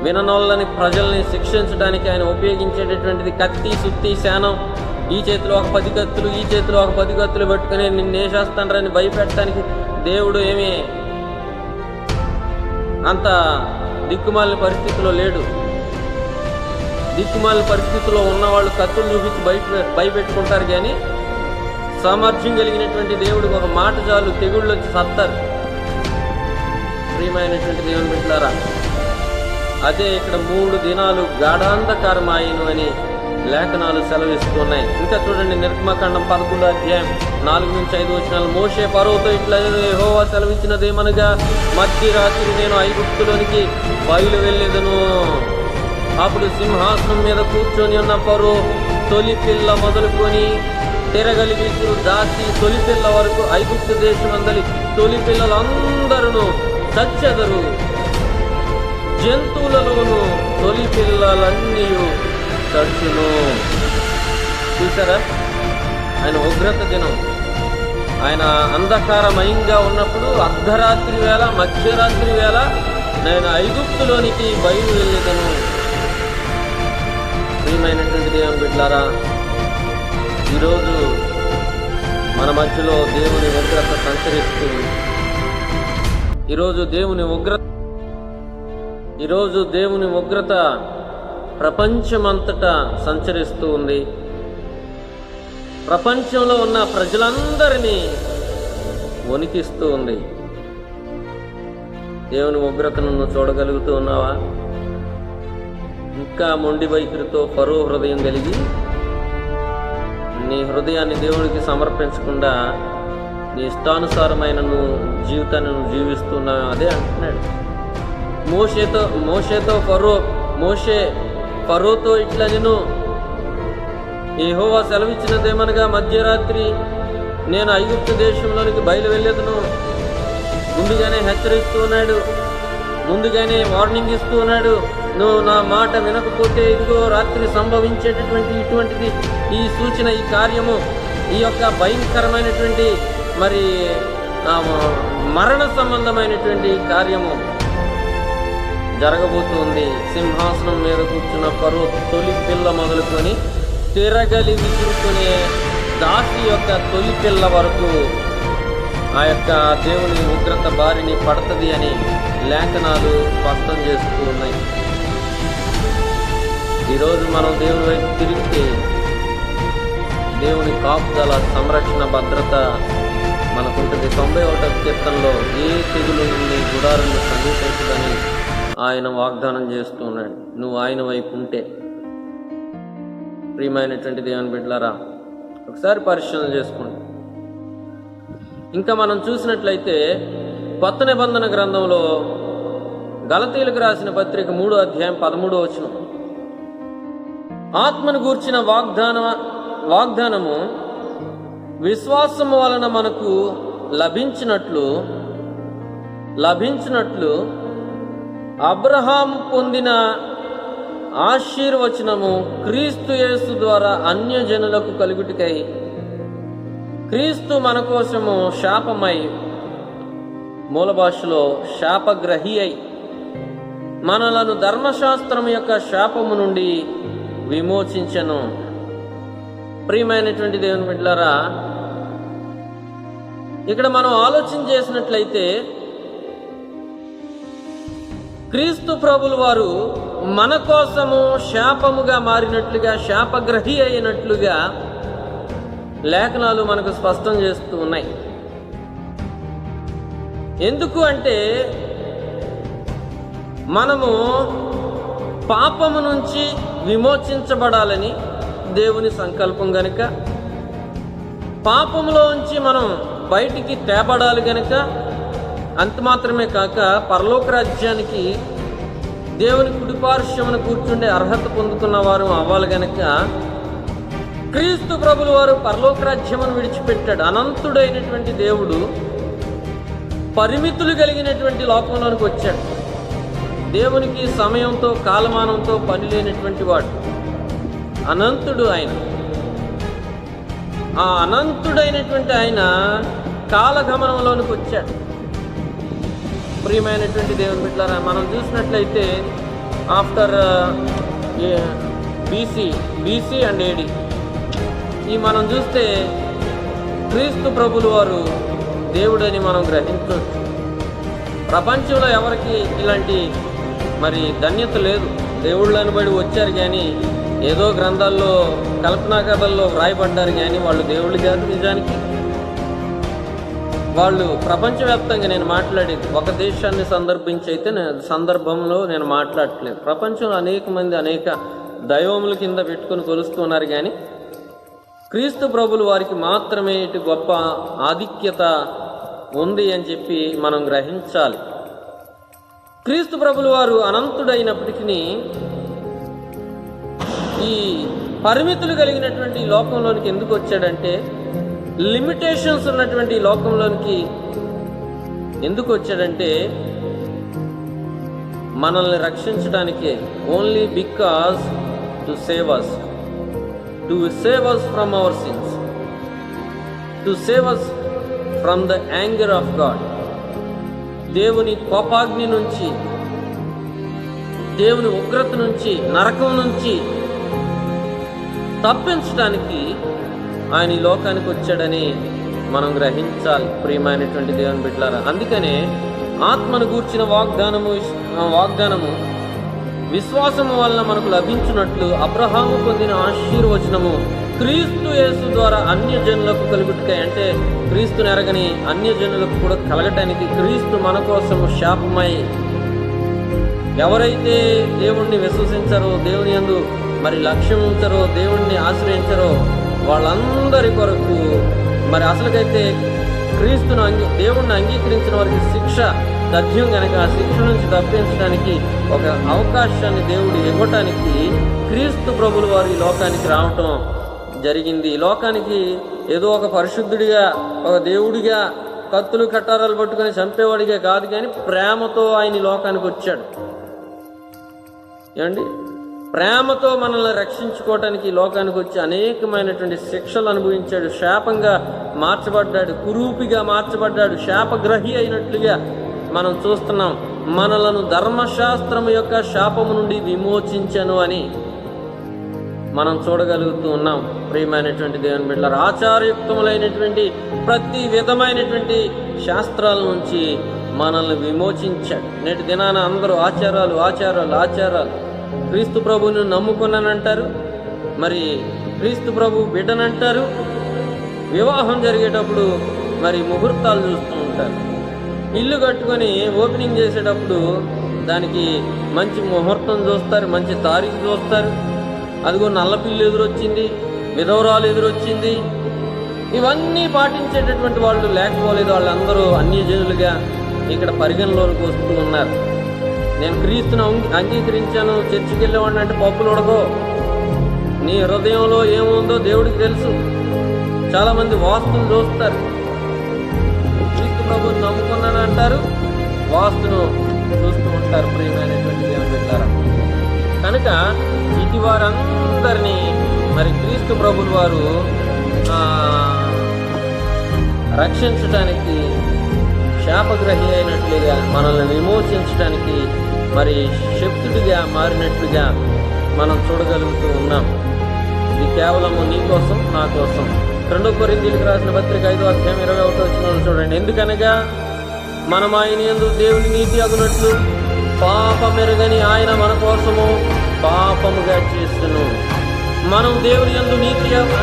విననోళ్ళని, ప్రజల్ని శిక్షించడానికి ఆయన ఉపయోగించేటటువంటిది కత్తి, సుత్తి, శానం. ఈ చేతిలో ఒక 10 కత్తులు, ఈ చేతిలో ఒక 10 కత్తులు పెట్టుకుని నిన్నేసేస్తానని భయపెట్టడానికి దేవుడు ఏమీ అంత దిక్కుమాలిన పరిస్థితిలో లేడు. దిక్కుమాలిన పరిస్థితిలో ఉన్నవాళ్ళు కత్తులు చూపించి భయపెట్టుకుంటారు, కానీ సామర్థ్యం కలిగినటువంటి దేవుడికి ఒక మాట చాలు, తెగుళ్ళు వచ్చి సత్తారు. ప్రియమైనటువంటి దేవుని బిడ్డలారా, అదే ఇక్కడ 3 దినాలు గాఢాంధకారమాయను అని లేఖనాలు సెలవిస్తున్నాయి. ఇంకా చూడండి నిర్గమకాండం 11వ అధ్యాయం 4 నుంచి 5 వచనాలు, మోషే ఫరోతో ఇట్లా యెహోవా సెలవిచ్చినదేమనగా, మధ్యరాత్రి నేను ఐగుప్తులోనికి బయలు వెళ్ళేదను. అప్పుడు సింహాసనం మీద కూర్చొని ఉన్న ఫరో తొలి పిల్ల మొదలుకొని తిరగలిగిస్తూ దాచి తొలి పిల్ల వరకు ఐగుప్తు దేశమందలి తొలి పిల్లలందరూ చచ్చెదరు. జంతువులలోనూ తొలి పిల్లలన్నీ చచ్చును. చూసారా, ఆయన ఉగ్రత దినం. ఆయన అంధకారమయంగా ఉన్నప్పుడు అర్ధరాత్రి వేళ, మధ్యరాత్రి వేళ నేను ఐగుప్తులోనికి బయలు వెళ్ళేదను. ప్రియమైనటువంటి దేవుని బిడ్డలారా, ఈరోజు మన మధ్యలో దేవుని ఉగ్రత సంచరిస్తుంది. ఈరోజు దేవుని ఉగ్రత ఈరోజు దేవుని ఉగ్రత ప్రపంచమంతటా సంచరిస్తూ ఉంది. ప్రపంచంలో ఉన్న ప్రజలందరినీ వణికిస్తూ ఉంది. దేవుని ఉగ్రతను నువ్వు చూడగలుగుతూ ఉన్నావా? ఇంకా మొండి వైఖరితో ఫరో హృదయం కలిగి నీ హృదయాన్ని దేవుడికి సమర్పించకుండా నీ ఇష్టానుసారమైన జీవితాన్ని నువ్వు జీవిస్తున్నావు. అదే అంటున్నాడు మోషేతో ఫరోతో ఇట్లా నేను యెహోవా సెలవిచ్చినదేమనగా మధ్యరాత్రి నేను ఐగుప్తు దేశంలోనికి బయలు వెళ్ళేదను. ముందుగానే హెచ్చరిస్తూ ఉన్నాడు, ముందుగానే వార్నింగ్ ఇస్తూ ఉన్నాడు. నువ్వు నా మాట వినకపోతే ఇదిగో రాత్రి సంభవించేటటువంటి ఇటువంటిది ఈ సూచన, ఈ కార్యము, ఈ యొక్క భయంకరమైనటువంటి మరి మరణ సంబంధమైనటువంటి కార్యము జరగబోతుంది. సింహాసనం మీద కూర్చున్న ఫరో తొలి పిల్ల మొదలుకొని తిరగలి విసురుకునే దాసి యొక్క తొలి పిల్ల వరకు ఆ యొక్క దేవుని ఉగ్రత బారిని పడుతుంది అని లేఖనాలు స్పష్టం చేస్తూ ఉన్నాయి. ఈరోజు మనం దేవుని వైపు తిరిగితే దేవుని కాపుదల, సంరక్షణ, భద్రత మనకుంటుంది. 91వ కీర్తనలో ఏ తెగులు నీ గుడారులు సమీపించదని ఆయన వాగ్దానం చేస్తూ ఉన్నాడు. నువ్వు ఆయన వైపు ఉంటే. ప్రియమైనటువంటి దేవుని బిడ్డలారా, ఒకసారి పరిశీలన చేసుకోండి. ఇంకా మనం చూసినట్లయితే కొత్త నిబంధన గ్రంథంలో గలతీయులకు రాసిన పత్రిక 3వ అధ్యాయం 13వ వచనం, ఆత్మను గూర్చిన వాగ్దానము విశ్వాసము వలన మనకు లభించినట్లు అబ్రహాము పొందిన ఆశీర్వచనము క్రీస్తు యేసు ద్వారా అన్యజనులకు కలుగుటకై క్రీస్తు మన కోసము శాపమై, మూల భాషలో శాపగ్రహి అయి మనలను ధర్మశాస్త్రం యొక్క శాపము నుండి విమోచించెను. ప్రియమైనటువంటి దేవుని బిడ్డలారా, ఇక్కడ మనం ఆలోచన చేసినట్లయితే క్రీస్తు ప్రభుల వారు మన కోసము శాపముగా మారినట్లుగా, శాపగ్రహి అయినట్లుగా లేఖనాలు మనకు స్పష్టం చేస్తూ ఉన్నాయి. ఎందుకు అంటే మనము పాపము నుంచి విమోచించబడాలని దేవుని సంకల్పం గనుక, పాపంలోంచి మనం బయటికి తేబడాలి గనుక, అంత మాత్రమే కాక పరలోక రాజ్యానికి దేవుని కుడిపార్శ్వమున కూర్చుండే అర్హత పొందుకున్న వారు అవ్వాలి గనుక క్రీస్తు ప్రభుల వారు పరలోక రాజ్యమును విడిచిపెట్టాడు. అనంతుడైనటువంటి దేవుడు పరిమితులు కలిగినటువంటి లోకంలోనికి వచ్చాడు. దేవునికి సమయంతో, కాలమానంతో పని లేనటువంటి వాడు, అనంతుడు ఆయన. ఆ అనంతుడైనటువంటి ఆయన కాలగమనంలోనికి వచ్చాడు. ప్రియమైనటువంటి దేవుని బిడ్డలారా, మనం చూసినట్లయితే ఆఫ్టర్ బీసీ అండ్ ఏడి ఈ మనం చూస్తే క్రీస్తు ప్రభుల వారు దేవుడని మనం గ్రహించవచ్చు. ప్రపంచంలో ఎవరికి ఇలాంటి మరి ధన్యత లేదు. దేవుళ్ళని బడి వచ్చారు కానీ ఏదో గ్రంథాల్లో, కల్పనా కథల్లో వ్రాయబడ్డారు కానీ వాళ్ళు దేవుళ్ళు కాదు. నిజానికి వాళ్ళు ప్రపంచవ్యాప్తంగా, నేను మాట్లాడేది ఒక దేశాన్ని సందర్భించి అయితే సందర్భంలో నేను మాట్లాడట్లేదు. ప్రపంచంలో అనేక మంది అనేక దైవముల కింద పెట్టుకుని కొలుస్తున్నారు కానీ క్రీస్తు ప్రభులు వారికి మాత్రమే ఇటు గొప్ప ఆధిక్యత ఉంది అని చెప్పి మనం గ్రహించాలి. క్రీస్తు ప్రభులు వారు అనంతుడైనప్పటికీ ఈ పరిమితులు కలిగినటువంటి లోకంలోనికి ఎందుకు వచ్చాడంటే, లిమిటేషన్స్ ఉన్నటువంటి లోకంలోనికి ఎందుకు వచ్చాడంటే మనల్ని రక్షించడానికే. Only because to save us from our sins, to save us from the anger of God. దేవుని కోపాగ్ని నుంచి, దేవుని ఉగ్రత నుంచి, నరకం నుంచి తప్పించడానికి ఆయన ఈ లోకానికి వచ్చాడని మనం గ్రహించాలి. ప్రియమైనటువంటి దేవుని బిడ్డలారా, అందుకనే ఆత్మను గూర్చిన వాగ్దానము విశ్వాసము వలన మనకు లభించినట్లు అబ్రహాము పొందిన ఆశీర్వచనము క్రీస్తు యేసు ద్వారా అన్యజనులకు కలుగుటకై, అంటే క్రీస్తుని ఎరగని అన్యజనులకు కూడా కలగటానికి క్రీస్తు మన కోసము శాపమై, ఎవరైతే దేవుణ్ణి విశ్వసించరో, దేవుని యందు మరి లక్ష్యం ఉంచరో, దేవుణ్ణి ఆశ్రయించరో వాళ్ళందరి కొరకు మరి అసలుకైతే క్రీస్తును దేవుణ్ణి అంగీకరించిన వారికి శిక్ష తథ్యం కనుక ఆ శిక్ష నుంచి తప్పించడానికి ఒక అవకాశాన్ని దేవుడు ఇవ్వటానికి క్రీస్తు ప్రభులు వారు ఈ లోకానికి రావటం జరిగింది. ఈ లోకానికి ఏదో ఒక పరిశుద్ధుడిగా, ఒక దేవుడిగా, కత్తులు కట్టారాలు పట్టుకొని చంపేవాడిగా కాదు, కానీ ప్రేమతో ఆయన ఈ లోకానికి వచ్చాడు. ఏమండి, ప్రేమతో మనల్ని రక్షించుకోవటానికి ఈ లోకానికి వచ్చి అనేకమైనటువంటి శిక్షలు అనుభవించాడు. శాపంగా మార్చబడ్డాడు, కురూపిగా మార్చబడ్డాడు, శాపగ్రహి అయినట్లుగా మనం చూస్తున్నాం. మనలను ధర్మశాస్త్రము యొక్క శాపము నుండి విమోచించను అని మనం చూడగలుగుతూ ఉన్నాం. ప్రియమైనటువంటి దేవుని బిడ్డలారా, ఆచారయుక్తములైనటువంటి ప్రతి విధమైనటువంటి శాస్త్రాల నుంచి మనల్ని విమోచించాడు. నేటి దినాన అందరూ ఆచారాలు ఆచారాలు ఆచారాలు. క్రీస్తు ప్రభువుని నమ్ముకున్నానంటారు, మరి క్రీస్తు ప్రభు బిడ్డనంటారు. వివాహం జరిగేటప్పుడు మరి ముహూర్తాలు చూస్తూ ఉంటారు. ఇల్లు కట్టుకొని ఓపెనింగ్ చేసేటప్పుడు దానికి మంచి ముహూర్తం చూస్తారు, మంచి తారీఖు చూస్తారు. అదిగో నల్లపిల్లి ఎదురొచ్చింది, విధవరాలు ఎదురొచ్చింది. ఇవన్నీ పాటించేటటువంటి వాళ్ళు లేకపోలేదు. వాళ్ళందరూ అన్యజనులుగా ఇక్కడ పరిగణలోకి వస్తూ ఉన్నారు. నేను క్రీస్తును అంగీకరించాను, చర్చికి వెళ్ళేవాడిని అంటే పప్పులు ఉడకో. నీ హృదయంలో ఏముందో దేవుడికి తెలుసు. చాలామంది వాస్తును చూస్తారు. క్రీస్తు ప్రభువుని నమ్ముకున్నాను అంటారు, వాస్తును చూస్తూ ఉంటారు. ప్రియమైనటువంటి దేవుని బిడ్డలారా, కనుక ఇటు వారందరినీ మరి క్రీస్తు ప్రభువుల వారు రక్షించటానికి, శాపగ్రహి అయినట్లుగా మనల్ని విమోచించడానికి మరి శక్తుడిగా మారినట్లుగా మనం చూడగలుగుతూ ఉన్నాం. ఇది కేవలము నీ కోసం, నా కోసం. 2 కొరింథీయులకు రాసిన పత్రిక 5వ అధ్యాయం 21వ వచనం చూడండి. ఎందుకనగా మనం ఆయన యందు దేవుని నీతి అగునట్లు పాపమెరుగని ఆయన మన కోసము పాపముగా చేస్తును. మనం దేవుని యందు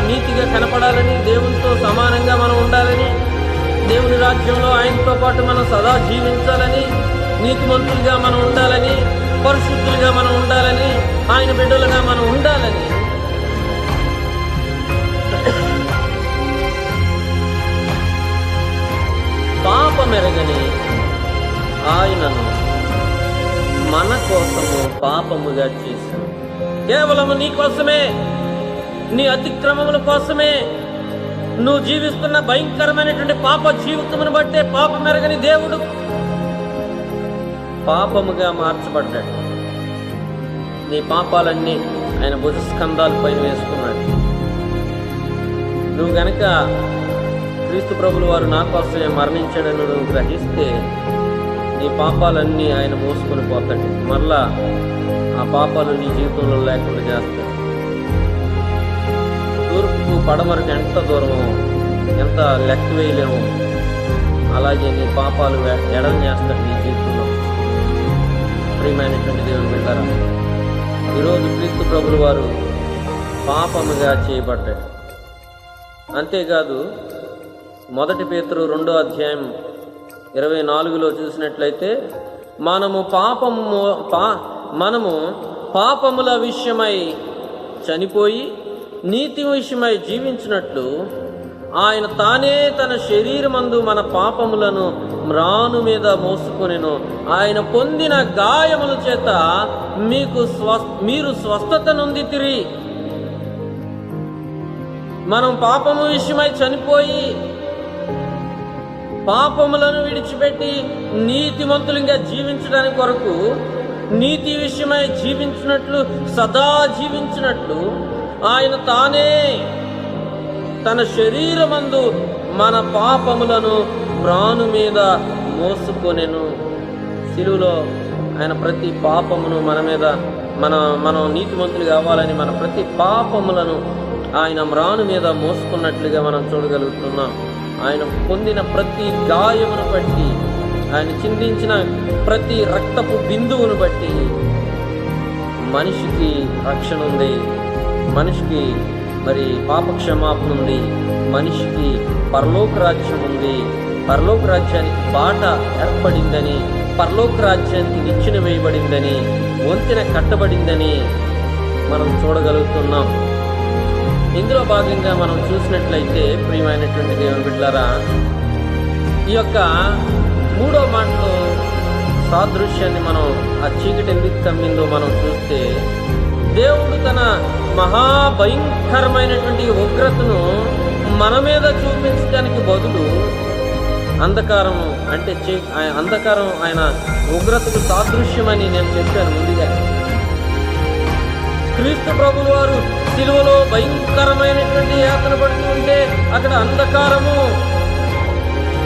నీతిగా కనపడాలని, దేవునితో సమానంగా మనం ఉండాలని, దేవుని రాజ్యంలో ఆయనతో పాటు మనం సదా జీవించాలని, నీతిమంతులుగా మనం ఉండాలని, పరిశుద్ధులుగా మనం ఉండాలని, ఆయన బిడ్డలుగా మనం ఉండాలని పాపమెరగని ఆయనను మన కోసము పాపముగా చేశాను. కేవలము నీ కోసమే, నీ అతిక్రమముల కోసమే, నువ్వు జీవిస్తున్న భయంకరమైనటువంటి పాప జీవితమును బట్టే పాపమెరగని దేవుడు పాపముగా మార్చబడ్డాడు. నీ పాపాలన్నీ ఆయన భుజస్కంధాల పైన వేసుకున్నాడు. నువ్వు గనక క్రీస్తు ప్రభులు వారు నా కోసమే మరణించాడని నువ్వు గ్రహిస్తే నీ పాపాలన్నీ ఆయన మోసుకొని పోతాడు. మరలా ఆ పాపాలు నీ జీవితంలో లేకుండా చేస్తాడు. తూర్పు పడమరకు ఎంత దూరమో, ఎంత లెక్క వేయలేమో, అలాగే నీ పాపాలు ఎడలు చేస్తాడు నీ జీవితంలో. ప్రియమైనటువంటి దేవుని బిడ్డలారా, ఈరోజు క్రీస్తు ప్రభులు వారు పాపముగా చేయబడ్డాడు. అంతేకాదు, 1 పేతురు 2వ అధ్యాయం 24లో చూసినట్లయితే మనము పాపముల విషయమై చనిపోయి నీతి విషయమై జీవించినట్లు ఆయన తానే తన శరీరమందు మన పాపములను మ్రాను మీద మోసుకొనెను. ఆయన పొందిన గాయముల చేత మీరు స్వస్థత నొందితిరి. మనం పాపము విషయమై చనిపోయి పాపములను విడిచిపెట్టి నీతిమంతులుగా జీవించడానికి కొరకు, నీతి విషయమై జీవించినట్లు, సదా జీవించినట్లు ఆయన తానే తన శరీరమందు మన పాపములను ప్రాణు మీద మోసుకొనెను. శిలువలో ఆయన ప్రతి పాపమును మన మీద, మనం నీతిమంతులు కావాలని మన ప్రతి పాపములను ఆయన మ్రాను మీద మోసుకున్నట్లుగా మనం చూడగలుగుతున్నాం. ఆయన పొందిన ప్రతి గాయమును బట్టి, ఆయన చిందించిన ప్రతి రక్తపు బిందువును బట్టి మనిషికి రక్షణ ఉంది, మనిషికి మరి పాప క్షమాపణ ఉంది, మనిషికి పరలోక రాజ్యం ఉంది, పరలోక రాజ్యానికి బాట ఏర్పడిందని, పరలోక రాజ్యానికి నిచ్చెన వేయబడిందని, వంతెన కట్టబడిందని మనం చూడగలుగుతున్నాం. ఇందులో భాగంగా మనం చూసినట్లయితే ప్రియమైనటువంటి దేవుని బిడ్డలారా, ఈ యొక్క 3వ మాటలో సాదృశ్యాన్ని మనం ఆ చీకటి ఎందుకు కమ్మిందో మనం చూస్తే, దేవుడు తన మహాభయంకరమైనటువంటి ఉగ్రతను మన మీద చూపించడానికి బదులు అంధకారము అంటే అంధకారం ఆయన ఉగ్రతకు సాదృశ్యమని నేను చెప్పాను ముందుగా. క్రీస్తు ప్రభువు వారు సిలువలో భయంకరమైనటువంటి యాతన పడుతూ ఉంటే అక్కడ అంధకారము,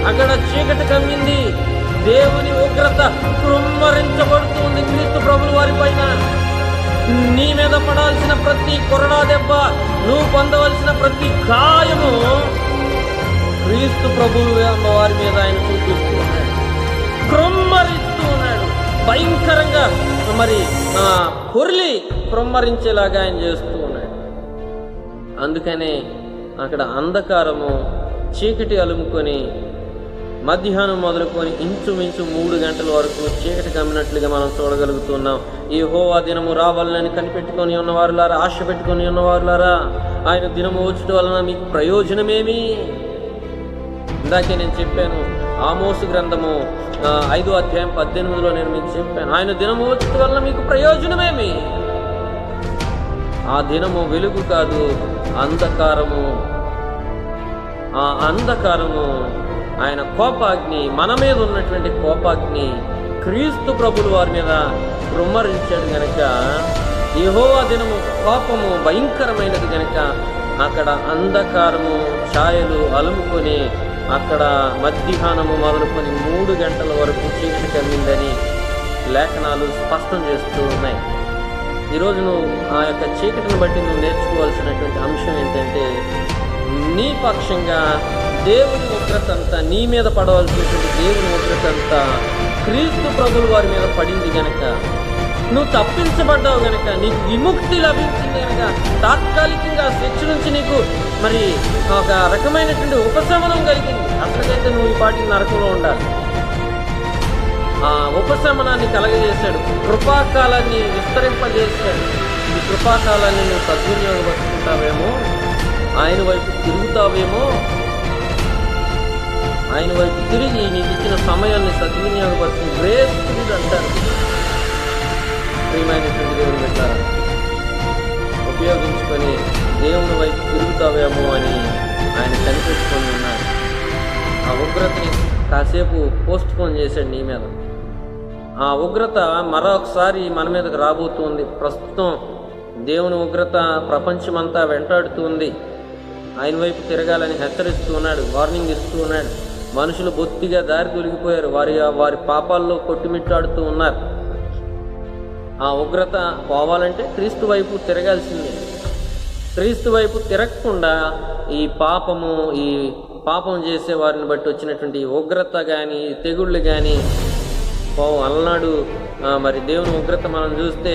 అక్కడ చీకటి కమ్మింది. దేవుని ఉగ్రత కృమ్మరించబడుతుంది క్రీస్తు ప్రభువు వారి పైన. నీ మీద పడాల్సిన ప్రతి కొరడా దెబ్బ, నువ్వు పొందవలసిన ప్రతి గాయము క్రీస్తు ప్రభువు వారి మీద ఆయన చూపిస్తూ ఉన్నాడు, కృమ్మరిస్తూ ఉన్నాడు. భయంకరంగా మరి పొర్లి కృమ్మరించేలాగా ఆయన చేస్తూ ఉన్నాడు. అందుకనే అక్కడ అంధకారము చీకటి అలుముకొని మధ్యాహ్నం మొదలుకొని ఇంచుమించు 3 గంటల వరకు చీకటి కమ్మినట్లుగా మనం చూడగలుగుతున్నాం. యెహోవా దినము రావాలని కనిపెట్టుకొని ఉన్నవారులారా, ఆశ పెట్టుకొని ఉన్నవారులారా, ఆయన దినము వచ్చుట వలన మీకు ప్రయోజనమేమి? ఇందాకే నేను చెప్పాను, ఆమోసు గ్రంథము 5వ అధ్యాయం 18లో నేను మీకు చెప్పాను, ఆయన దినము వచ్చుట వలన మీకు ప్రయోజనమేమి? ఆ దినము వెలుగు కాదు, అంధకారము. ఆ అంధకారము ఆయన కోపాగ్ని, మన మీద ఉన్నటువంటి కోపాగ్ని క్రీస్తు ప్రభువు వారి మీద కృమ్మరించాడు గనక, యెహోవా దినము కోపము భయంకరమైనది గనక అక్కడ అంధకారము ఛాయలు అలుముకొని అక్కడ మధ్యాహ్నము మొదలుకొని 3 గంటల వరకు చీకటి కమ్మిందని లేఖనాలు స్పష్టం చేస్తూ ఉన్నాయి. ఈరోజు నువ్వు ఆ యొక్క చీకటిని బట్టి నువ్వు నేర్చుకోవాల్సినటువంటి అంశం ఏంటంటే, నీ పక్షంగా దేవుని ఉగ్రత అంతా, నీ మీద పడవలసినటువంటి దేవుని ఉగ్రత అంతా క్రీస్తు ప్రభువు వారి మీద పడింది గనక, నువ్వు తప్పించబడ్డావు గనక, నీకు విముక్తి లభించింది గనక, తాత్కాలికంగా శిక్ష నుంచి నీకు మరి ఒక రకమైనటువంటి ఉపశమనం కలిగింది. అసలుకైతే నువ్వు ఈ పాటికి నరకంలో ఉండాలి. ఆ ఉపశమనాన్ని కలగజేశాడు, కృపాకాలాన్ని విస్తరింపజేశాడు. ఈ కృపాకాలాన్ని నువ్వు సద్వినియోగపరుచుకుంటావేమో, ఆయన వైపు తిరుగుతావేమో, ఆయన వైపు తిరిగి నీకు ఇచ్చిన సమయాన్ని సద్వినియోగపరిచి గ్రేస్ పీరియడ్ అంటారు. ప్రియమైనటువంటి దేవుని బిడ్డలారా, ఉపయోగించుకొని దేవుని వైపు తిరుగుతావేమో అని ఆయన కనిపెట్టుకొని ఉన్నాడు. ఆ ఉగ్రతని కాసేపు పోస్ట్ పోన్ చేశాడు నీ మీద. ఆ ఉగ్రత మరొకసారి మన మీదకి రాబోతుంది. ప్రస్తుతం దేవుని ఉగ్రత ప్రపంచమంతా వెంటాడుతుంది. ఆయన వైపు తిరగాలని హెచ్చరిస్తూ ఉన్నాడు, వార్నింగ్ ఇస్తూ ఉన్నాడు. మనుషులు బొత్తిగా దారి తొలగిపోయారు, వారి పాపాల్లో కొట్టుమిట్టాడుతూ ఉన్నారు. ఆ ఉగ్రత పోవాలంటే క్రీస్తు వైపు తిరగాల్సిందే. క్రీస్తు వైపు తిరగకుండా ఈ పాపం చేసే వారిని బట్టి వచ్చినటువంటి ఉగ్రత కానీ తెగుళ్ళు కానీ అలనాడు మరి దేవుని ఉగ్రత మనం చూస్తే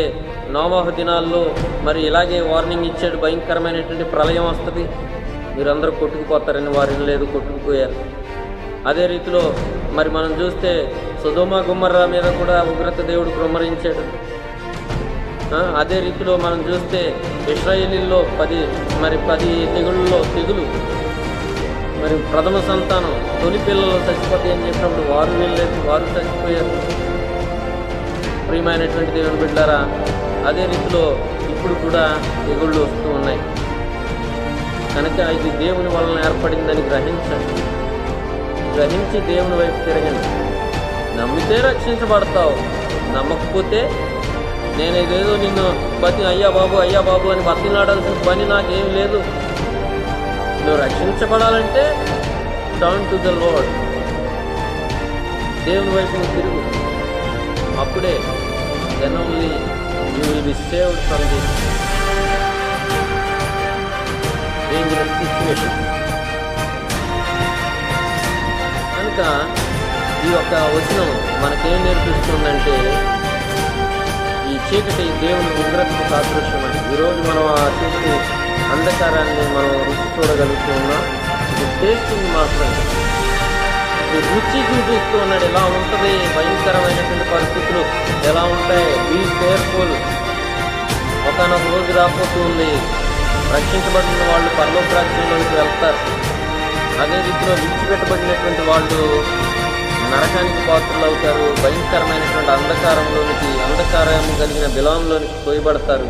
నోవాహు దినాల్లో మరి ఇలాగే వార్నింగ్ ఇచ్చాడు, భయంకరమైనటువంటి ప్రళయం వస్తుంది, మీరందరూ కొట్టుకుపోతారని వారు లేదు, కొట్టుకుపోయారు. అదే రీతిలో మరి మనం చూస్తే సొదొమ గొమొర్రా మీద కూడా ఉగ్రత దేవుడు కృమ్మరించాడు. అదే రీతిలో మనం చూస్తే ఇశ్రాయేలీల్లో 10 తెగులు మరి ప్రథమ సంతానం తొలి పిల్లలు చచ్చిపోతాయి అని చెప్పినప్పుడు వారు వెళ్ళలేదు, వారు చచ్చిపోయారు. ప్రియమైనటువంటి దేవుని బిడ్డలారా, అదే రీతిలో ఇప్పుడు కూడా తెగుళ్ళు వస్తూ ఉన్నాయి కనుక ఇది దేవుని వలన ఏర్పడిందని గ్రహించి దేవుని వైపు తిరగండి. నమ్మితే రక్షించబడతావు, నమ్మకపోతే నేను ఇదేదో నిన్ను అయ్యా బాబు అని బతిలాడాల్సిన పని నాకేం లేదు. నువ్వు రక్షించబడాలంటే టర్న్ టు ద లార్డ్, దేవుని వైపు నువ్వు తిరుగు. అప్పుడే then only you will be saved from this dangerous situation. కనుక ఈ యొక్క వచనం మనకేం నేర్పిస్తుందంటే, ఈ చీకటి దేవుని ఉగ్రతకు సాదృశ్యమని. ఈరోజు మనం ఆ చీకటి అంధకారాన్ని మనం రుచి చూడగలుగుతూ ఉన్నాం. ఇది టేస్టింగ్ మాత్రమే, రుచి చూపిస్తూ ఉన్నాడు. ఎలా ఉంటుంది, భయంకరమైనటువంటి పరిస్థితులు ఎలా ఉంటాయి. Be careful. ఒకనొక రోజు రాబోతూ ఉంది, రక్షించబడిన వాళ్ళు పరలోక రాజ్యంలోకి వెళ్తారు. అదే రీతిలో విడిచిపెట్టబడినటువంటి వాళ్ళు నరకానికి పాత్రలు అవుతారు. భయంకరమైనటువంటి అంధకారం కలిగిన బిలాంలోనికి పోయబడతారు.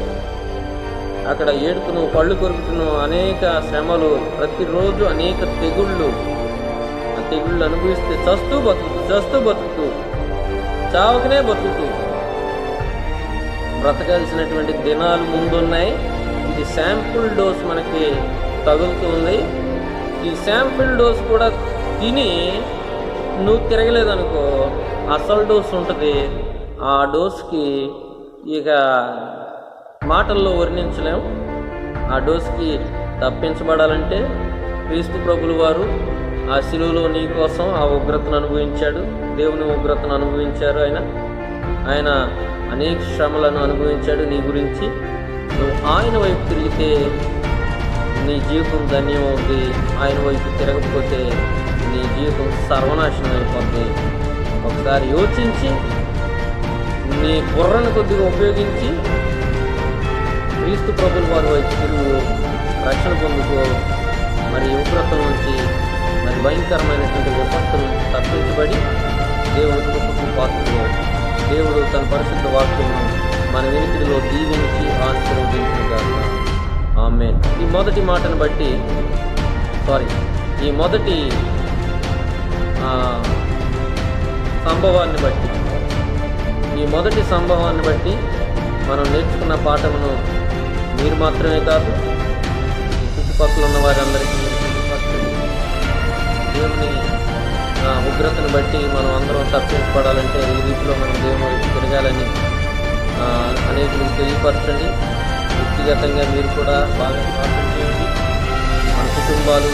అక్కడ ఏడుకును, పళ్ళు కొరుకుతును, అనేక శ్రమలు, ప్రతిరోజు అనేక తెగుళ్ళు. ఆ తెగుళ్ళు అనుభవిస్తే చస్తూ బతుకుతూ చావకనే బతుకుతూ బ్రతకాల్సినటువంటి దినాలు ముందున్నాయి. ఇది శాంపుల్ డోస్ మనకి తగులుతూ ఉంది. ఈ శాంపుల్ డోస్ కూడా తిని నువ్వు తిరగలేదనుకో, అసలు డోస్ ఉంటుంది. ఆ డోస్కి ఇక మాటల్లో వర్ణించలేం. ఆ డోస్కి తప్పించబడాలంటే క్రీస్తు ప్రభులు వారు ఆ శిలువలో నీ కోసం ఆ ఉగ్రతను అనుభవించాడు. దేవుని ఉగ్రతను అనుభవించారు. ఆయన అనేక శ్రమలను అనుభవించాడు నీ గురించి. నువ్వు ఆయన వైపు తిరిగితే నీ జీవితం ధన్యమవుతుంది. ఆయన వైపు తిరగకపోతే నీ జీవితం సర్వనాశనం అయిపోతుంది. ఒకసారి యోచించి నీ బుర్రను కొద్దిగా ఉపయోగించి క్రీస్తు ప్రభుల వారి వైపు తిరుగు, రక్షణ పొందుకో. మరి ఉగ్రత నుంచి, మరి భయంకరమైనటువంటి విపత్తు నుంచి తప్పించబడి దేవుని కృపకు పాత్రలో దేవుడు తన పరిశుద్ధ వాక్యము మన వినికిడిలో దీవించి ఆశీర్వదించుగాక. ఆమేన్. ఈ మొదటి సంభవాన్ని బట్టి మనం నేర్చుకున్న పాఠమును మీరు మాత్రమే కాదు, చుట్టుపక్కల ఉన్న వారందరికీ దేవుని ఉగ్రతను బట్టి మనం అందరం తప్పించబడాలంటే ఈ రీతిలో మనం దేవుని వైపు తిరగాలని అనేకులకు తెలియపరచండి. వ్యక్తిగతంగా మీరు కూడా బాగా ప్రార్థన చేయండి. మన కుటుంబాలు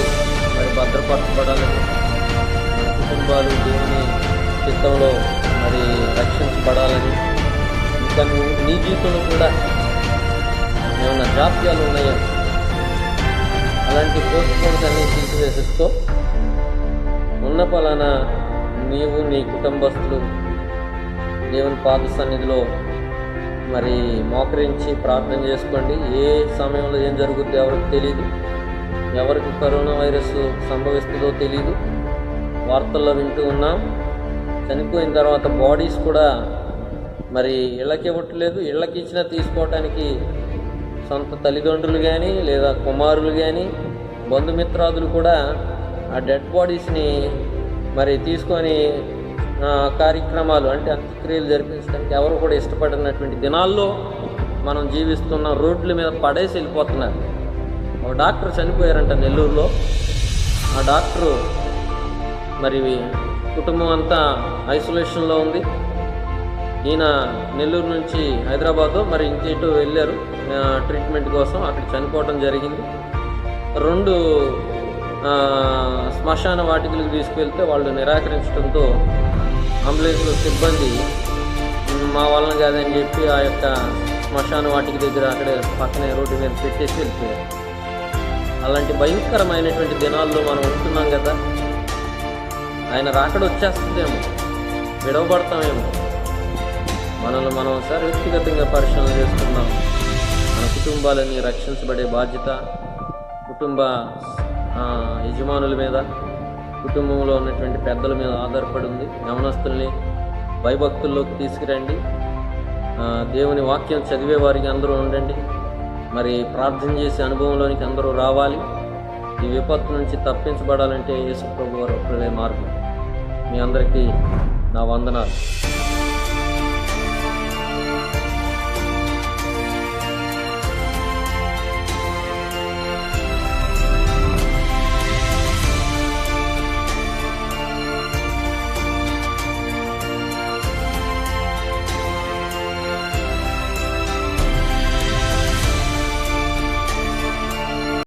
మరి భద్రపరచబడాలని, మన కుటుంబాలు దేవుని చిత్తంలో మరి రక్షించబడాలని, ఇంకా నీ జీవితంలో కూడా ఏమైనా జాప్యాలు ఉన్నాయా, అలాంటి పోస్ట్పోన్స్ అన్నీ తీసివేసేస్తూ ఉన్న పలానా నీవు నీ కుటుంబస్తులు దేవుని పాద సన్నిధిలో మరి మోకరించి ప్రార్థన చేసుకోండి. ఏ సమయంలో ఏం జరుగుద్దో ఎవరికి తెలియదు. ఎవరికి కరోనా వైరస్ సంభవిస్తుందో తెలియదు. వార్తల్లో వింటూ ఉన్నాం. చనిపోయిన తర్వాత బాడీస్ కూడా మరి ఇళ్ళకి ఇవ్వట్లేదు. ఇళ్ళకి ఇచ్చినా తీసుకోవటానికి సొంత తల్లిదండ్రులు కానీ లేదా కుమారులు కానీ బంధుమిత్రాదులు కూడా ఆ డెడ్ బాడీస్ని మరి తీసుకొని కార్యక్రమాలు అంటే అంత్యక్రియలు జరిపించడానికి ఎవరు కూడా ఇష్టపడినటువంటి దినాల్లో మనం జీవిస్తున్న. రోడ్ల మీద పడేసి వెళ్ళిపోతున్నారు. ఒక డాక్టర్ చనిపోయారంట నెల్లూరులో. ఆ డాక్టరు మరి కుటుంబం అంతా ఐసోలేషన్లో ఉంది. ఈయన నెల్లూరు నుంచి హైదరాబాద్ మరి ఇంకేటో వెళ్ళారు ట్రీట్మెంట్ కోసం. అక్కడ చనిపోవడం జరిగింది. 2 శ్మశాన వాటికలకు తీసుకువెళ్తే వాళ్ళు నిరాకరించడంతో అంబులెన్స్ సిబ్బంది మా వలన కాదని చెప్పి ఆ యొక్క శ్మశాన వాటిక దగ్గర అక్కడే పక్కనే రోడ్డు మీద పెట్టేసి వెళ్ళిపోయారు. అలాంటి భయంకరమైనటువంటి దినాల్లో మనం ఉంటున్నాం కదా. ఆయన రాకడ వచ్చేస్తుందేమో, విడవబడతామేమో. మనల్ని మనం ఒకసారి వ్యక్తిగతంగా పరిశీలన చేసుకుందాం. మన కుటుంబాలని రక్షించబడే బాధ్యత కుటుంబ యజమానుల మీద, కుటుంబంలో ఉన్నటువంటి పెద్దల మీద ఆధారపడి ఉంది. యవనస్తుల్ని భయభక్తుల్లోకి తీసుకురండి. దేవుని వాక్యం చదివే వారికి అందరూ ఉండండి. మరి ప్రార్థన చేసే అనుభవంలోనికి అందరూ రావాలి. ఈ విపత్తు నుంచి తప్పించబడాలంటే యేసు ప్రభువు వారు ఒక్కడే మార్గం. మీ అందరికీ నా వందనాలు.